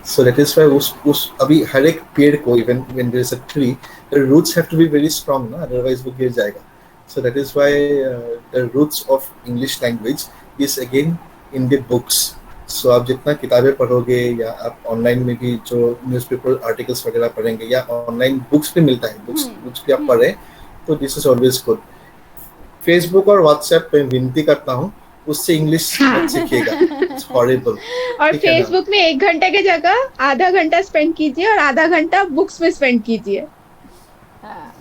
So that is why उस अभी हर एक पेड़ को even when there is a tree, the roots have to be very strong ना, otherwise वो गिर जाएगा. So that is why the roots of English language is again in the books. So आप जितना किताबें पढ़ोगे या आप ऑनलाइन में भी जो न्यूज़पेपर आर्टिकल्स वगैरह पढ़ेंगे या ऑनलाइन बुक्स भी मिलता है, बुक्स भी आप पढ़ें तो this is always good. Facebook और व्हाट्सएप पे विनती करता हूँ उससे इंग्लिश मत सीखिएगा. It's horrible. और फेसबुक में 1 घंटे की जगह आधा घंटा स्पेंड कीजिए और आधा घंटा बुक्स में स्पेंड कीजिए. हाँ,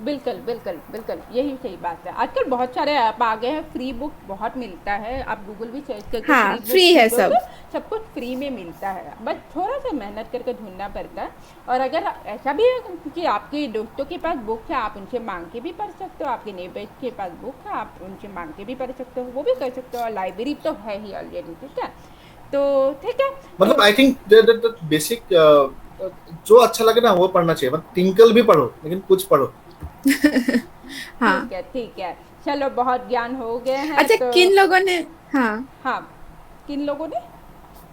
बिल्कुल बिल्कुल बिल्कुल यही सही बात है. आजकल बहुत सारे ऐप आ गए हैं, फ्री बुक बहुत मिलता है. आप गूगल भी सर्च करके हाँ, फ्री है सब कुछ फ्री में मिलता है. बस थोड़ा सा मेहनत करके ढूंढना पड़ता है. और अगर ऐसा भी है कि आपके दोस्तों के पास बुक है, आप उनसे मांग के भी पढ़ सकते हो. आपके नेबर्स के पास बुक है, आप उनसे मांग के भी पढ़ सकते हो, वो भी कर सकते हो. और लाइब्रेरी तो है ही ऑलरेडी. ठीक है, तो ठीक है. मतलब आई थिंक बेसिक जो अच्छा लगे ना वो पढ़ना चाहिए. मतलब टिंकल भी पढ़ो लेकिन कुछ पढ़ो. हाँ ठीक है. चलो बहुत ज्ञान हो गए हैं. अच्छा तो किन लोगों ने हाँ किन लोगों ने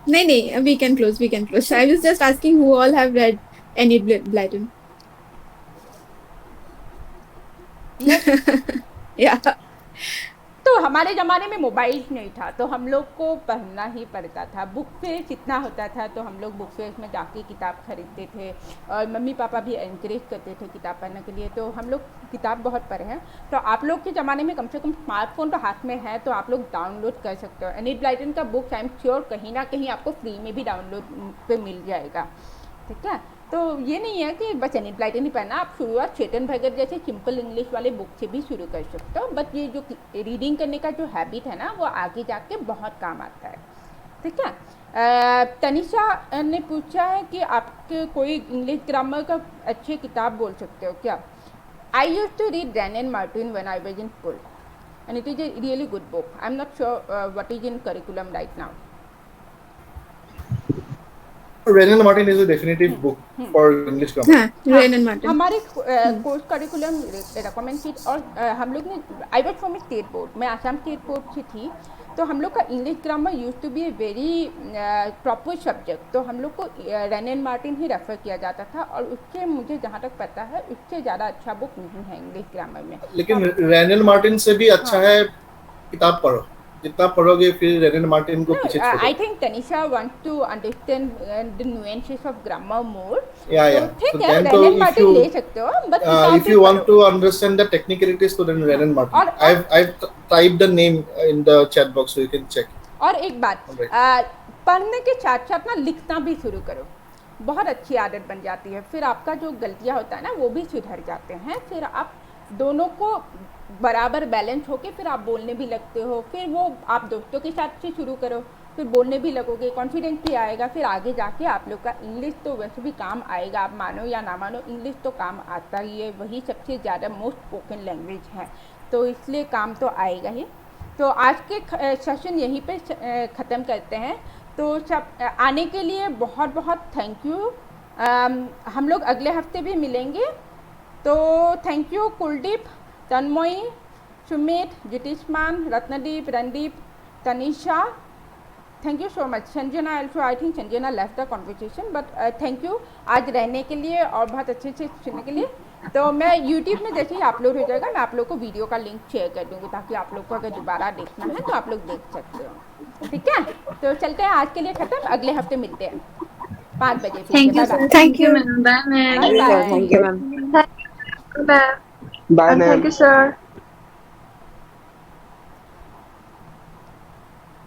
नहीं we can close. I was just asking who all have read Enid Blyton. Yeah. तो हमारे ज़माने में मोबाइल नहीं था तो हम लोग को पढ़ना ही पड़ता था. बुक फेयर जितना होता था तो हम लोग बुक फेयर में जाके किताब खरीदते थे. और मम्मी पापा भी एनकरेज करते थे किताब पढ़ने के लिए. तो हम लोग किताब बहुत पढ़े हैं. तो आप लोग के ज़माने में कम से कम स्मार्टफोन तो हाथ में है तो आप लोग डाउनलोड कर सकते हो. एनिड ब्लाइटन का बुक आई एम श्योर कहीं ना कहीं आपको फ्री में भी डाउनलोड पे मिल जाएगा. ठीक है, तो ये नहीं है कि बस एनिड ब्लाइटन ही पढ़ना. आप शुरुआत चेतन भगत जैसे सिंपल इंग्लिश वाले बुक से भी शुरू कर सकते हो. बट ये जो रीडिंग करने का जो हैबिट है ना वो आगे जाके बहुत काम आता है. ठीक है. तनिषा ने पूछा है कि आपके कोई इंग्लिश ग्रामर का अच्छी किताब बोल सकते हो क्या. I use to read Wren and Martin when I was in school and it is a really good book. I am not sure what is in curriculum right now. Wren and Martin is a definitive book for English grammar. Wren and Martin हमारे course curriculum recommend की. और हम लोग ने I was from state board, मैं Assam state board से थी. तो हम लोग का English grammar use to be a very proper subject. तो हम लोग को रैन एंड मार्टिन ही रेफर किया जाता था. और उससे मुझे जहाँ तक पता है उससे ज़्यादा अच्छा बुक नहीं है इंग्लिश ग्रामर में. लेकिन रैन एंड मार्टिन से भी अच्छा है किताब पढ़ो. जितना पढ़ोगे फिर रैन एंड मार्टिन को पीछे छोड़ो. I think Tanisha wants to understand the nuances of grammar more. या ठीक है, रैन एंड मार्टिन ले सकते हो. But if you want to understand the technicalities to then Wren and Martin, I've typed the name in the chat box so you can check. और एक बात, पढ़ने के साथ साथ ना लिखना भी शुरू करो. बहुत अच्छी आदत बन जाती है. फिर आपका जो गलतियाँ होता है ना वो भी सुधर जाते हैं. फिर आप दोनों को बराबर बैलेंस होके फिर आप बोलने भी लगते हो. फिर वो आप दोस्तों के साथ से शुरू करो, फिर बोलने भी लगोगे, कॉन्फिडेंस भी आएगा. फिर आगे जाके आप लोग का इंग्लिश तो वैसे भी काम आएगा. आप मानो या ना मानो इंग्लिश तो काम आता ही है. वही सबसे ज़्यादा मोस्ट स्पोकन लैंग्वेज है तो इसलिए काम तो आएगा ही. तो आज के सेशन यहीं पे ख़त्म करते हैं. तो सब आने के लिए बहुत बहुत थैंक यू. हम लोग अगले हफ्ते भी मिलेंगे. तो thank you Kuldeep, Tanmayi, Sumit, Jitishman, Ratnadeep, Randeep, Tanisha. Thank you so much. Sanjana also, I think Sanjana left the conversation but thank you आज रहने के लिए और बहुत अच्छे से सुनने के लिए. तो मैं यूट्यूब में जैसे ही अपलोड हो जाएगा मैं आप लोग को वीडियो का लिंक शेयर कर दूँगी ताकि आप लोग को अगर दोबारा देखना है तो आप लोग देख सकते हो. ठीक है, तो चलते हैं आज के लिए ख़त्म. अगले हफ्ते मिलते हैं 5 बजे. Thank you, sir. Thank you. Bye, ma'am. Bye, bye. Thank you, ma'am. Bye. Bye, ma'am. Thank you, sir.